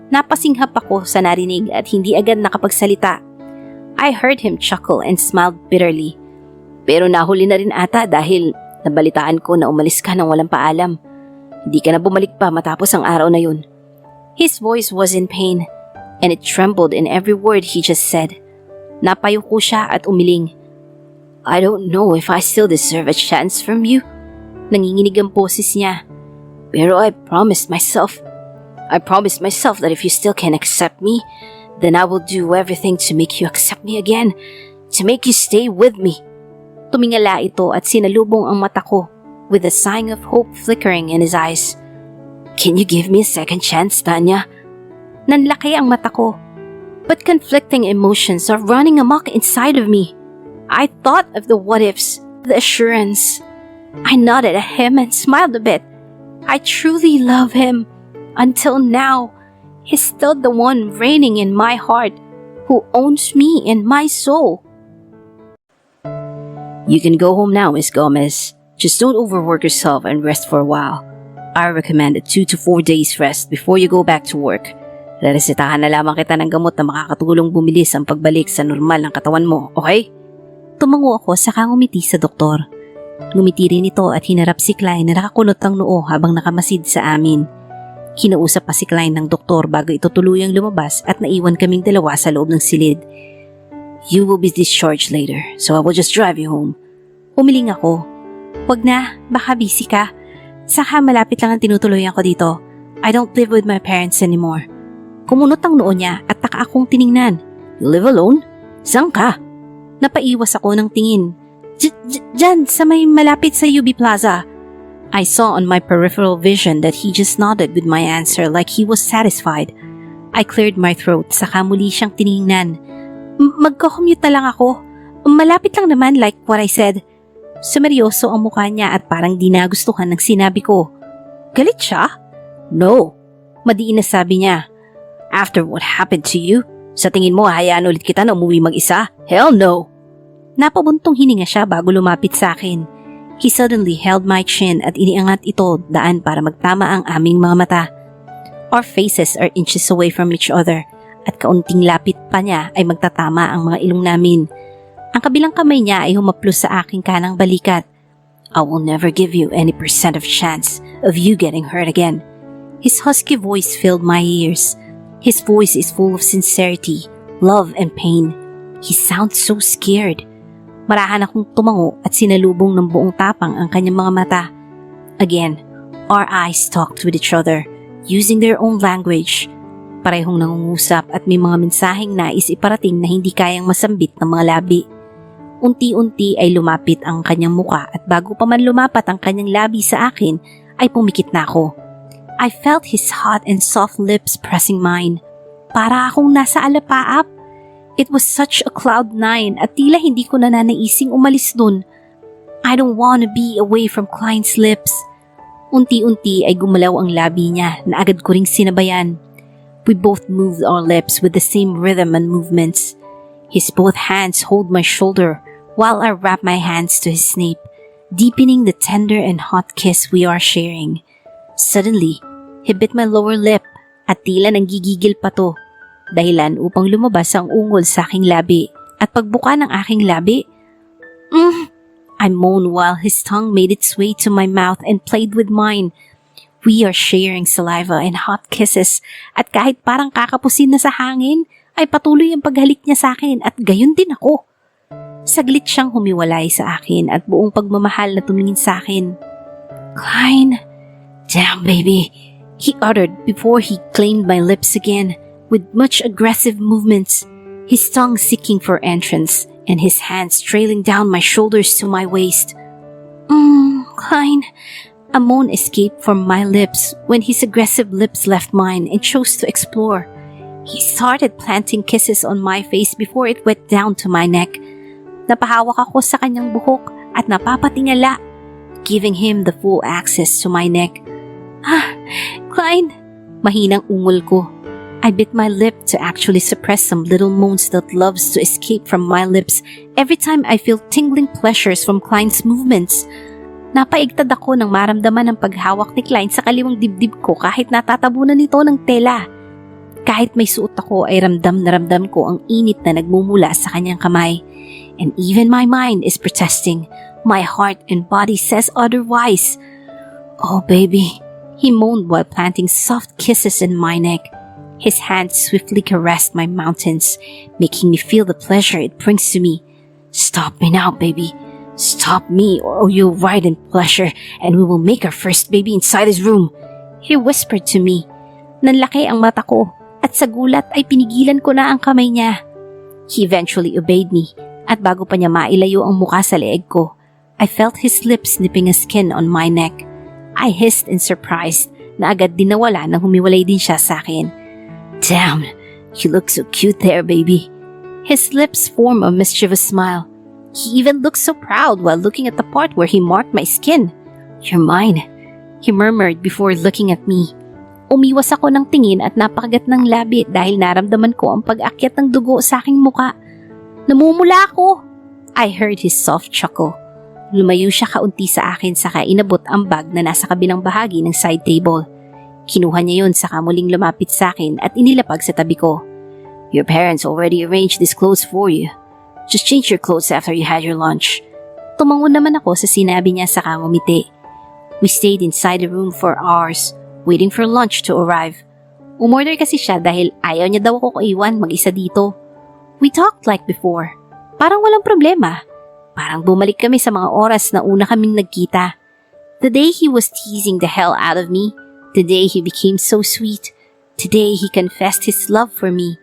Napasinghap ako sa narinig at hindi agad nakapagsalita. I heard him chuckle and smiled bitterly. Pero nahuli na rin ata dahil nabalitaan ko na umalis ka nang walang paalam. Hindi ka na bumalik pa matapos ang araw na yun. His voice was in pain and it trembled in every word he just said. Napayuko siya at umiling. I don't know if I still deserve a chance from you. Nanginginig ang boses niya. Pero I promised myself that if you still can accept me, then I will do everything to make you accept me again, to make you stay with me. Tumingala ito at sinalubong ang mata ko with a sign of hope flickering in his eyes. Can you give me a second chance, Tanya? Nanlaki ang mata ko, but conflicting emotions are running amok inside of me. I thought of the what-ifs, the assurance. I nodded at him and smiled a bit. I truly love him. Until now, he's still the one reigning in my heart, who owns me and my soul. You can go home now, Miss Gomez. Just don't overwork yourself and rest for a while. I recommend a 2 to 4 days rest before you go back to work. Reresetahan na lamang kita ng gamot na makakatulong bumilis ang pagbalik sa normal ng katawan mo, okay? Tumango ako saka ngumiti sa doktor. Ngumiti rin ito at hinarap si Klein na nakakunot ang noo habang nakamasid sa amin. Kinausap pa si Klein ng doktor bago ito tuluyang lumabas at naiwan kaming dalawa sa loob ng silid. You will be discharged later, so I will just drive you home. Umiling ako. Wag na, baka busy ka. Saka malapit lang ang tinutuloyan ko dito. I don't live with my parents anymore. Kumunot ang noo niya at taka akong tiningnan. You live alone? Saan ka? Napaiwas ako ng tingin. Diyan, sa may malapit sa UB Plaza. I saw on my peripheral vision that he just nodded with my answer like he was satisfied. I cleared my throat saka muli siyang tiningnan. Magko-commute na lang ako. Malapit lang naman like what I said. Sumeryoso ang mukha niya at parang di nagustuhan ng sinabi ko. Galit siya? No. Madiin na sabi niya. After what happened to you, sa tingin mo hayaan ulit kita na umuwi mag-isa? Hell no! Napabuntong hininga siya bago lumapit sa akin. He suddenly held my chin at iniangat ito daan para magtama ang aming mga mata. Our faces are inches away from each other at kaunting lapit pa niya ay magtatama ang mga ilong namin. Ang kabilang kamay niya ay humaplos sa aking kanang balikat. I will never give you any % of chance of you getting hurt again. His husky voice filled my ears. His voice is full of sincerity, love and pain. He sounds so scared. Marahan akong tumango at sinalubong ng buong tapang ang kanyang mga mata. Again, our eyes talked with each other, using their own language. Parehong nangungusap at may mga mensaheng nais iparating na hindi kayang masambit ng mga labi. Unti-unti ay lumapit ang kanyang muka at bago pa man lumapat ang kanyang labi sa akin, ay pumikit na ako. I felt his hot and soft lips pressing mine. Para akong nasa alapaap. It was such a cloud nine at tila hindi ko na nanaising umalis dun. I don't wanna be away from Klein's lips. Unti-unti ay gumalaw ang labi niya na agad ko ring sinabayan. We both moved our lips with the same rhythm and movements. His both hands hold my shoulder while I wrap my hands to his nape, deepening the tender and hot kiss we are sharing. Suddenly, he bit my lower lip at tila nanggigigil pa to. Dahilan upang lumabas ang ungol sa aking labi at pagbuka ng aking labi. I moaned while his tongue made its way to my mouth and played with mine. We are sharing saliva and hot kisses at kahit parang kakapusin na sa hangin, ay patuloy ang paghalik niya sa akin at gayon din ako. Saglit siyang humiwalay sa akin at buong pagmamahal na tumingin sa akin. Klein, damn baby, he uttered before he claimed my lips again with much aggressive movements, his tongue seeking for entrance and his hands trailing down my shoulders to my waist. Klein, a moan escaped from my lips when his aggressive lips left mine and chose to explore. He started planting kisses on my face before it went down to my neck. Napahawak ako sa kanyang buhok at napapatingala, giving him the full access to my neck. Klein, mahinang ungol ko. I bit my lip to actually suppress some little moans that loves to escape from my lips every time I feel tingling pleasures from Klein's movements. Napaigtad ako nang maramdaman ang paghawak ni Klein sa kaliwang dibdib ko kahit natatabunan nito ng tela. Kahit may suot ako ay ramdam na ramdam ko ang init na nagmumula sa kanyang kamay. And even my mind is protesting. My heart and body says otherwise. Oh baby, he moaned while planting soft kisses in my neck. His hands swiftly caressed my mountains, making me feel the pleasure it brings to me. Stop me now, baby. Stop me or you'll ride in pleasure and we will make our first baby inside this room. He whispered to me. Nanlaki ang mata ko at sa gulat ay pinigilan ko na ang kamay niya. He eventually obeyed me at bago pa niya mailayo ang muka sa leeg ko, I felt his lips nipping a skin on my neck. I hissed in surprise na agad din nawala nang humiwalay din siya sa akin. Damn, you look so cute there, baby. His lips formed a mischievous smile. He even looked so proud while looking at the part where he marked my skin. You're mine, he murmured before looking at me. Umiwas ako ng tingin at napakagat ng labi dahil naramdaman ko ang pag-akyat ng dugo sa aking muka. Namumula ako! I heard his soft chuckle. Lumayo siya kaunti sa akin saka inabot ang bag na nasa kabilang bahagi ng side table. Kinuha niya yun saka muling lumapit sa akin at inilapag sa tabi ko. Your parents already arranged these clothes for you. Just change your clothes after you had your lunch. Tumango naman ako sa sinabi niya saka ngumiti. We stayed inside the room for hours, waiting for lunch to arrive. Umorder kasi siya dahil ayaw niya daw ako iwan mag-isa dito. We talked like before. Parang walang problema. Parang bumalik kami sa mga oras na una kaming nagkita. The day he was teasing the hell out of me, the day he became so sweet, today he confessed his love for me.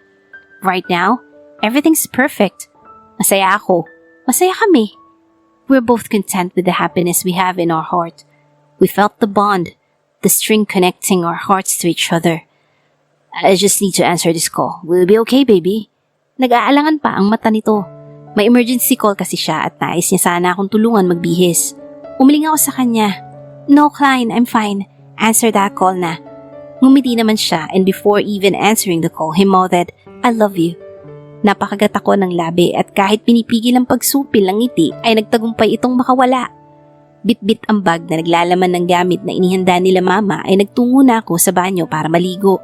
Right now, everything's perfect. Masaya ako. Masaya kami. We're both content with the happiness we have in our heart. We felt the bond, the string connecting our hearts to each other. I just need to answer this call. Will it be okay, baby? Nag-aalangan pa ang mata nito. May emergency call kasi siya at nais niya sana akong tulungan magbihis. Umiling ako sa kanya. No, Klein, I'm fine. Answer that call na. Ngumiti naman siya and before even answering the call, he mouthed, I love you. Napakagat ako ng labi at kahit pinipigil ang pagsupil ng ngiti ay nagtagumpay itong makawala. Bit-bit ang bag na naglalaman ng gamit na inihanda nila mama ay nagtungo na ako sa banyo para maligo.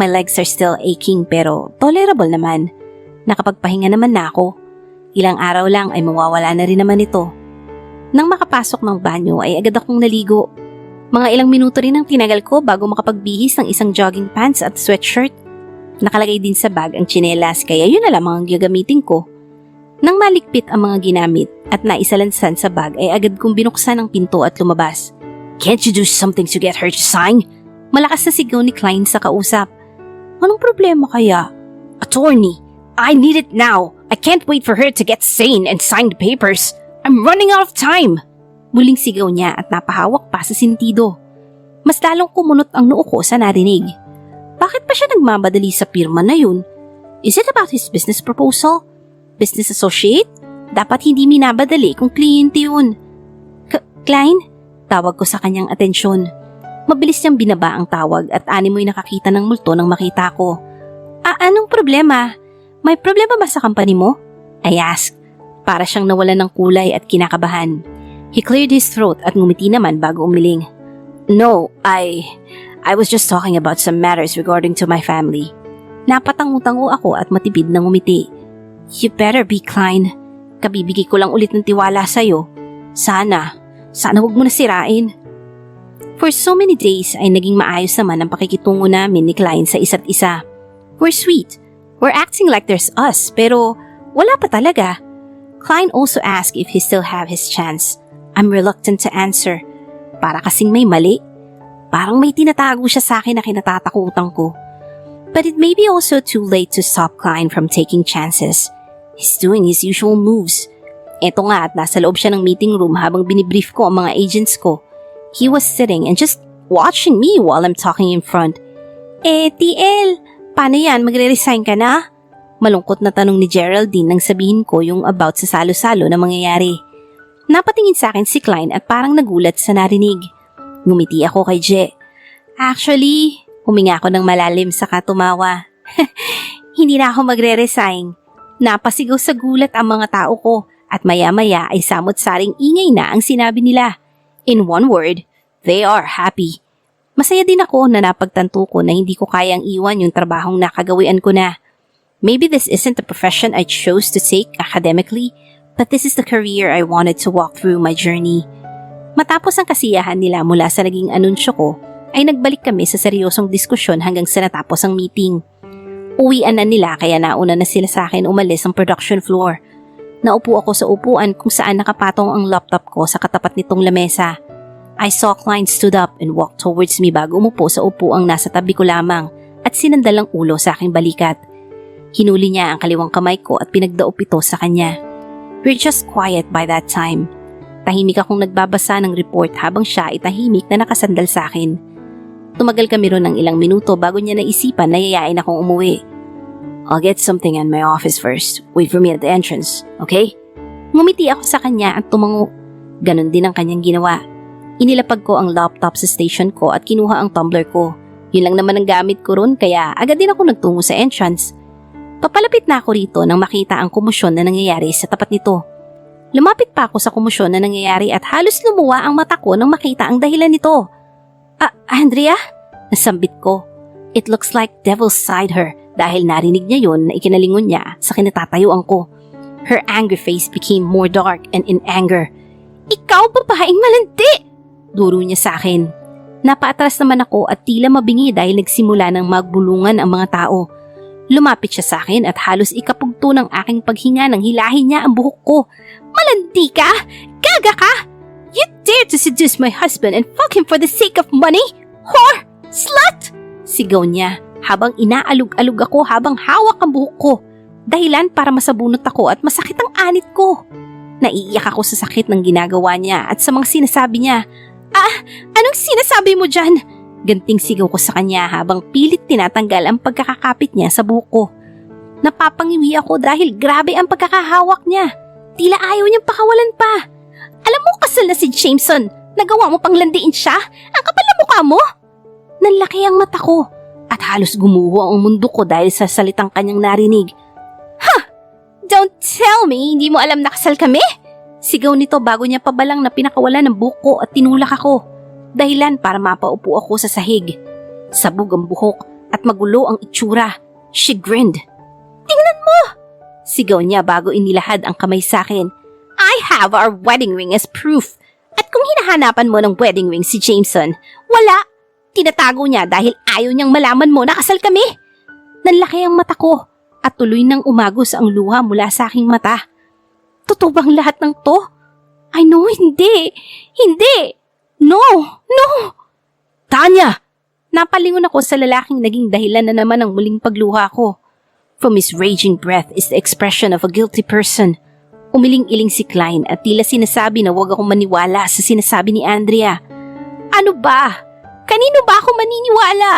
My legs are still aching pero tolerable naman. Nakapagpahinga naman na ako. Ilang araw lang ay mawawala na rin naman ito. Nang makapasok ng banyo ay agad akong naligo. Mga ilang minuto rin ang tinagal ko bago makapagbihis ng isang jogging pants at sweatshirt. Nakalagay din sa bag ang tsinelas kaya yun na lamang ang gagamitin ko. Nang malikpit ang mga ginamit at naisalansan sa bag ay agad kong binuksan ang pinto at lumabas. Can't you do something to get her to sign? Malakas na sigaw ni Klein sa kausap. Anong problema kaya? Attorney, I need it now. I can't wait for her to get sane and sign the papers. I'm running out of time. Muling sigaw niya at napahawak pa sa sintido. Mas lalong kumunot ang noo ko sa narinig. Bakit pa siya nagmamadali sa pirma na yun? Is it about his business proposal? Business associate? Dapat hindi minabadali kung kliyente yun. Klein? Tawag ko sa kanyang atensyon. Mabilis niyang binaba ang tawag at animoy nakakita ng multo nang makita ko. Anong problema? May problema ba sa company mo? I asked. Para siyang nawalan ng kulay at kinakabahan. He cleared his throat at ngumiti naman bago umiling. No, I was just talking about some matters regarding to my family. Napatango-tango ako at matipid na ngumiti. You better be, Klein. Kabibigay ko lang ulit ng tiwala sa'yo. Sana wag mo na sirain. For so many days ay naging maayos naman ang pakikitungo namin ni Klein sa isa't isa. We're sweet. We're acting like there's us pero wala pa talaga. Klein also asked if he still have his chance. I'm reluctant to answer. Para kasing may mali. Parang may tinatago siya sa akin na kinatatakutan ko. But it may be also too late to stop Klein from taking chances. He's doing his usual moves. Eto nga at nasa loob siya ng meeting room habang binibrief ko ang mga agents ko. He was sitting and just watching me while I'm talking in front. TL, paano yan? Magre-resign ka na? Malungkot na tanong ni Geraldine nang sabihin ko yung about sa salo-salo na mangyayari. Napatingin sa akin si Klein at parang nagulat sa narinig. Ngumiti ako kay Je. Actually, huminga ako ng malalim saka tumawa. Hindi na ako magre-resign. Napasigaw sa gulat ang mga tao ko at maya-maya ay samot-saring ingay na ang sinabi nila. In one word, they are happy. Masaya din ako na napagtanto ko na hindi ko kayang iwan yung trabahong nakagawian ko na. Maybe this isn't the profession I chose to take academically, but this is the career I wanted to walk through my journey. Matapos ang kasiyahan nila mula sa naging anunsyo ko, ay nagbalik kami sa seryosong diskusyon hanggang sa natapos ang meeting. Uwian na nila kaya nauna na sila sa akin umalis ang production floor. Naupo ako sa upuan kung saan nakapatong ang laptop ko sa katapat nitong lamesa. I saw Klein stood up and walked towards me bago umupo sa upuang nasa tabi ko lamang at sinandal ang ulo sa aking balikat. Hinuli niya ang kaliwang kamay ko at pinagdaop ito sa kanya. We're just quiet by that time. Tahimik akong nagbabasa ng report habang siya ay tahimik na nakasandal sa akin. Tumagal kami ron ng ilang minuto bago niya naisipan na yayain akong umuwi. I'll get something in my office first. Wait for me at the entrance, okay? Ngumiti ako sa kanya at tumango. Ganon din ang kanyang ginawa. Inilapag ko ang laptop sa station ko at kinuha ang tumbler ko. Yun lang naman ang gamit ko ron kaya agad din ako nagtungo sa entrance. Papalapit na ako rito nang makita ang komosyon na nangyayari sa tapat nito. Lumapit pa ako sa komosyon na nangyayari at halos lumuwa ang mata ko nang makita ang dahilan nito. Andrea? Nasambit ko. It looks like devil side her dahil narinig niya yon na ikinalingon niya sa kinatatayuan ko. Her angry face became more dark and in anger. Ikaw babaeng malandi! Duro niya sa akin. Napaatras naman ako at tila mabingi dahil nagsimula ng magbulungan ang mga tao. Lumapit siya sa akin at halos ikapugto ng aking paghinga nang hilahin niya ang buhok ko. Malandi ka? Gaga ka? You dare to seduce my husband and fuck him for the sake of money? Whore! Slut! Sigaw niya habang inaalog-alog ako habang hawak ang buhok ko. Dahilan para masabunot ako at masakit ang anit ko. Naiiyak ako sa sakit ng ginagawa niya at sa mga sinasabi niya. Anong sinasabi mo dyan? Ganting sigaw ko sa kanya habang pilit tinatanggal ang pagkakakapit niya sa buhok ko. Napapangiwi ako dahil grabe ang pagkakahawak niya. Tila ayaw niyang pakawalan pa. Alam mo kasal na si Jameson. Nagawa mo pang landiin siya? Ang kapal na mukha mo? Nanlaki ang mata ko at halos gumuho ang mundo ko dahil sa salitang kanyang narinig. Don't tell me hindi mo alam na kasal kami? Sigaw nito bago niya pabalang na pinakawalan ng buhok ko at tinulak ako. Dahilan para mapaupo ako sa sahig. Sabog ang buhok at magulo ang itsura. She grinned. Tingnan mo! Sigaw niya bago inilahad ang kamay sa akin. I have our wedding ring as proof. At kung hinahanapan mo ng wedding ring si Jameson, wala. Tinatago niya dahil ayaw niyang malaman mo na kasal kami. Nanlaki ang mata ko at tuloy nang umagos ang luha mula sa aking mata. Totoo bang lahat ng to? I know, hindi. Hindi! No! No! Tanya! Napalingon ako sa lalaking naging dahilan na naman ng muling pagluha ko. From his raging breath is the expression of a guilty person. Umiling-iling si Klein at tila sinasabi na huwag akong maniwala sa sinasabi ni Andrea. Ano ba? Kanino ba ako maniniwala?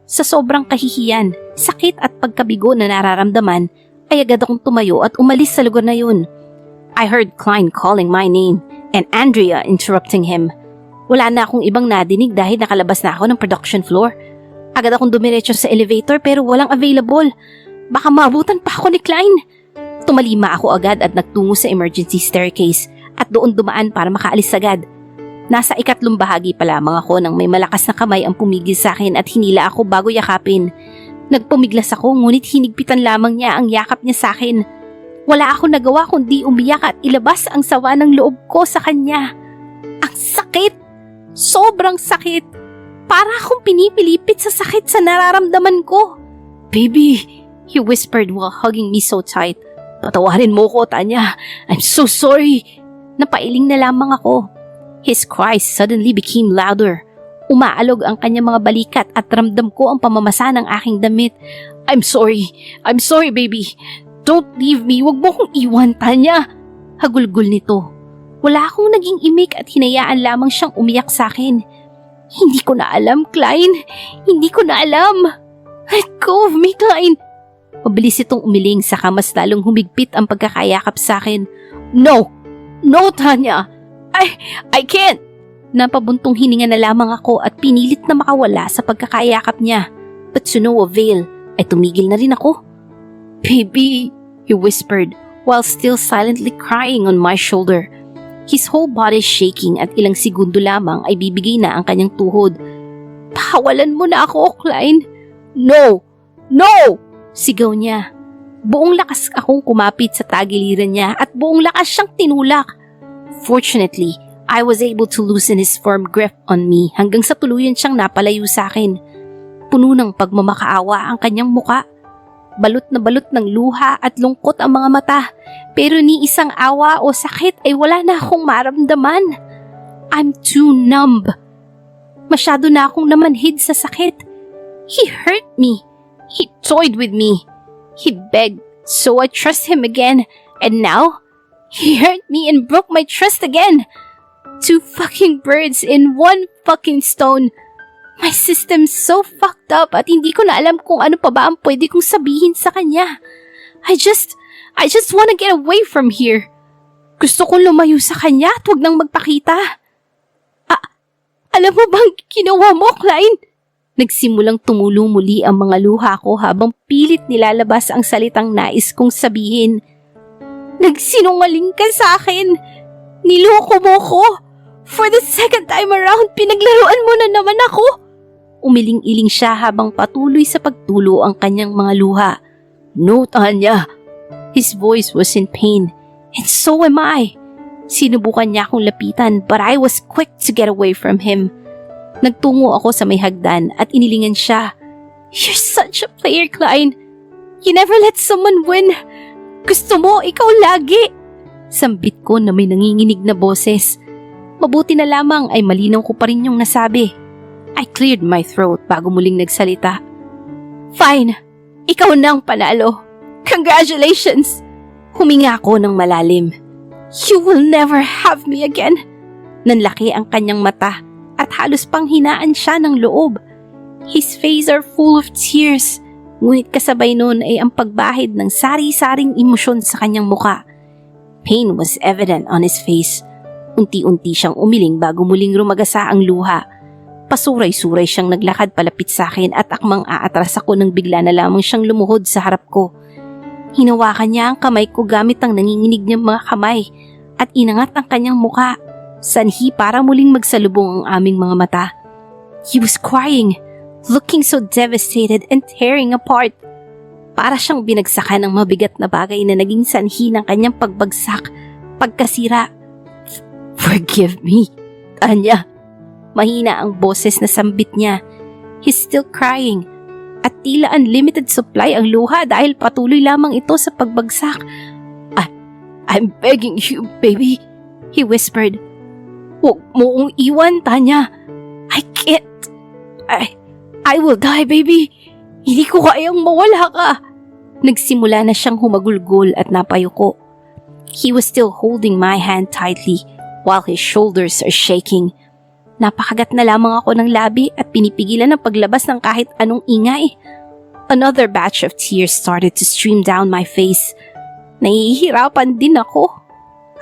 Sa sobrang kahihiyan, sakit at pagkabigo na nararamdaman, ay agad akong tumayo at umalis sa lugar na yun. I heard Klein calling my name and Andrea interrupting him. Wala na akong ibang nadinig dahil nakalabas na ako ng production floor. Agad akong dumiretso sa elevator pero walang available. Baka maabutan pa ako ni Klein. Tumalima ako agad at nagtungo sa emergency staircase at doon dumaan para makaalis agad. Nasa ikatlong bahagi pa lamang ako nang may malakas na kamay ang pumigil sa akin at hinila ako bago yakapin. Nagpumiglas ako ngunit hinigpitan lamang niya ang yakap niya sa akin. Wala ako nagawa kundi umiyak at ilabas ang sawa ng loob ko sa kanya. Ang sakit! Sobrang sakit! Para akong pinipilipit sa sakit sa nararamdaman ko. Baby, he whispered while hugging me so tight. Patawarin mo ko, Tanya. I'm so sorry. Napailing na lamang ako. His cries suddenly became louder. Umaalog ang kanyang mga balikat at ramdam ko ang pamamasa ng aking damit. I'm sorry. I'm sorry, baby. Don't leave me. Huwag mo kong iwan, Tanya. Hagulgol nito. Wala akong naging imik at hinayaan lamang siyang umiyak sa akin. Hindi ko na alam, Klein. Hindi ko na alam. Let go of me, Klein. Mabilis itong umiling saka mas lalong humigpit ang pagkakayakap sa akin. No! No, Tanya! I can't! Napabuntong hininga na lamang ako at pinilit na makawala sa pagkakayakap niya. But to no avail, ay tumigil na rin ako. Baby, he whispered while still silently crying on my shoulder. His whole body shaking at ilang segundo lamang ay bibigay na ang kanyang tuhod. Pakawalan mo na ako, Klein. No! No! Sigaw niya. Buong lakas akong kumapit sa tagiliran niya at buong lakas siyang tinulak. Fortunately, I was able to loosen his firm grip on me hanggang sa tuluyan siyang napalayo sa akin. Puno ng pagmamakaawa ang kanyang muka. Balot na balot ng luha at lungkot ang mga mata, pero ni isang awa o sakit ay wala na akong maramdaman. I'm too numb. Masyado na akong namanhid sa sakit. He hurt me. He toyed with me. He begged, so I trust him again. And now, he hurt me and broke my trust again. 2 fucking birds in 1 fucking stone. My system's so fucked up at hindi ko na alam kung ano pa ba ang pwede kong sabihin sa kanya. I just wanna get away from here. Gusto kong lumayo sa kanya at huwag nang magpakita. Alam mo bang ginawa mo, Klein? Nagsimulang tumulo muli ang mga luha ko habang pilit nilalabas ang salitang nais kong sabihin. Nagsinungaling ka sa akin. Niloko mo ko. For the second time around, pinaglaruan mo na naman ako. Umiling-iling siya habang patuloy sa pagtulo ang kanyang mga luha. No, Tanya. His voice was in pain. And so am I. Sinubukan niya akong lapitan but I was quick to get away from him. Nagtungo ako sa may hagdan at inilingan siya. You're such a player, Klein. You never let someone win. Gusto mo, ikaw lagi. Sambit ko na may nanginginig na boses. Mabuti na lamang ay malinaw ko pa rin yung nasabi. I cleared my throat bago muling nagsalita. Fine, ikaw na ang panalo. Congratulations! Huminga ako ng malalim. You will never have me again. Nanlaki ang kanyang mata at halos pang hinaan siya ng loob. His face are full of tears, ngunit kasabay nun ay ang pagbahid ng sari-saring emosyon sa kanyang muka. Pain was evident on his face. Unti-unti siyang umiling bago muling rumagasa ang luha. Pasuray-suray siyang naglakad palapit sa akin at akmang aatras ako nang bigla na lamang siyang lumuhod sa harap ko. Hinawakan niya ang kamay ko gamit ang nanginginig niyang mga kamay at inangat ang kanyang muka. Sanhi para muling magsalubong ang aming mga mata. He was crying, looking so devastated and tearing apart. Para siyang binagsakan ng mabigat na bagay na naging sanhi ng kanyang pagbagsak, pagkasira. Forgive me, Tanya. Mahina ang boses na sambit niya. He's still crying. At tila unlimited supply ang luha dahil patuloy lamang ito sa pagbagsak. I'm begging you, baby, he whispered. Huwag mo kong iwan, Tanya. I can't. I will die, baby. Hindi ko kayang mawala ka. Nagsimula na siyang humagulgol at napayuko. He was still holding my hand tightly while his shoulders are shaking. Napakagat na lamang ako ng labi at pinipigilan ang paglabas ng kahit anong ingay. Another batch of tears started to stream down my face. Nahihirapan din ako.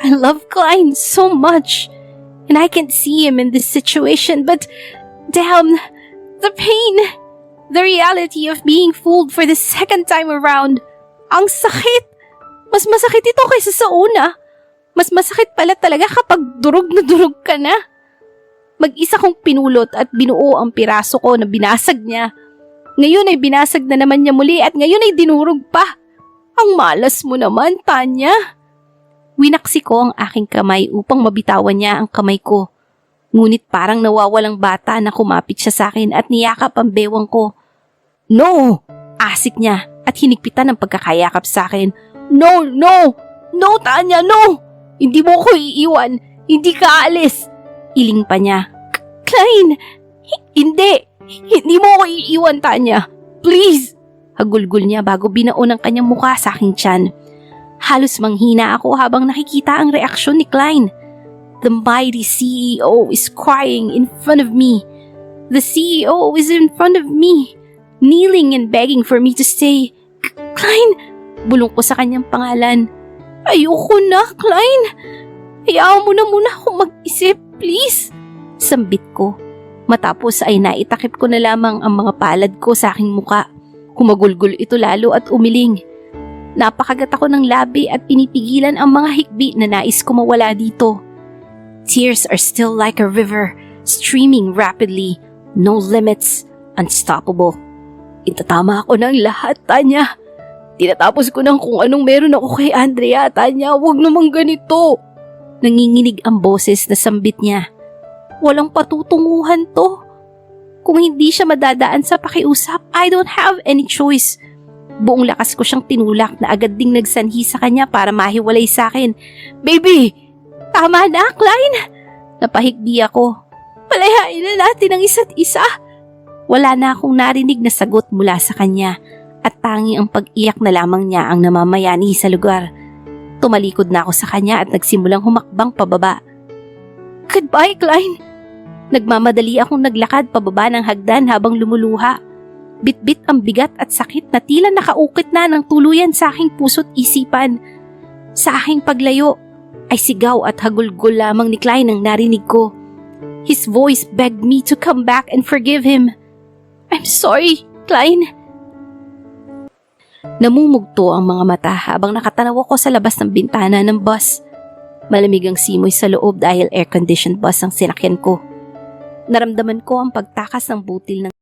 I love Klein so much. And I can't see him in this situation, but damn, the pain, the reality of being fooled for the second time around. Ang sakit. Mas masakit ito kaysa sa una. Mas masakit pala talaga kapag durog na durog ka na. Mag-isa kong pinulot at binuo ang piraso ko na binasag niya. Ngayon ay binasag na naman niya muli at ngayon ay dinurog pa. Ang malas mo naman, Tanya. Winaksi ko ang aking kamay upang mabitawan niya ang kamay ko. Ngunit parang nawawalang bata na kumapit siya sa akin at niyakap ang bewang ko. No! Asik niya at hinigpitan ang pagkakayakap sa akin. No! No! No, Tanya! No! Hindi mo ko iiwan! Hindi ka aalis! Iling pa niya. Klein! Hindi! Hindi mo ko iiwan, Tanya! Please! Hagulgol niya bago binaon ang kanyang mukha sa aking tiyan. Halos manghina ako habang nakikita ang reaksyon ni Klein. The mighty CEO is crying in front of me. The CEO is in front of me, kneeling and begging for me to stay. Klein! Bulong ko sa kanyang pangalan. Ayoko na, Klein! Hayaan mo na muna akong mag-isip, please! Sambit ko. Matapos ay naitakip ko na lamang ang mga palad ko sa aking muka. Humagulgol ito lalo at umiling. Napakagat ako ng labi at pinipigilan ang mga hikbi na nais ko mawala dito. Tears are still like a river, streaming rapidly, no limits, unstoppable. Itatama ako ng lahat, Tanya. Tinatapos ko ng kung anong meron ako kay Andrea, Tanya. Huwag naman ganito. Nanginginig ang boses na sambit niya. Walang patutunguhan to. Kung hindi siya madadaan sa pakiusap, I don't have any choice. Buong lakas ko siyang tinulak na agad ding nagsanhi sa kanya para mahiwalay sa akin. Baby! Tama na, Klein! Napahigbi ako. Palayain na natin ang isa't isa. Wala na akong narinig na sagot mula sa kanya at tanging ang pag-iyak na lamang niya ang namamayani sa lugar. Tumalikod na ako sa kanya at nagsimulang humakbang pababa. Goodbye, Klein! Nagmamadali akong naglakad pababa ng hagdan habang lumuluha. Bitbit ang bigat at sakit na tila nakaukit na ng tuluyan sa aking puso't isipan. Sa aking paglayo, ay sigaw at hagulgol lamang ni Klein ang narinig ko. His voice begged me to come back and forgive him. I'm sorry, Klein. Namumugto ang mga mata habang nakatanaw ako sa labas ng bintana ng bus. Malamig ang simoy sa loob dahil air-conditioned bus ang sinakyan ko. Naramdaman ko ang pagtakas ng butil ng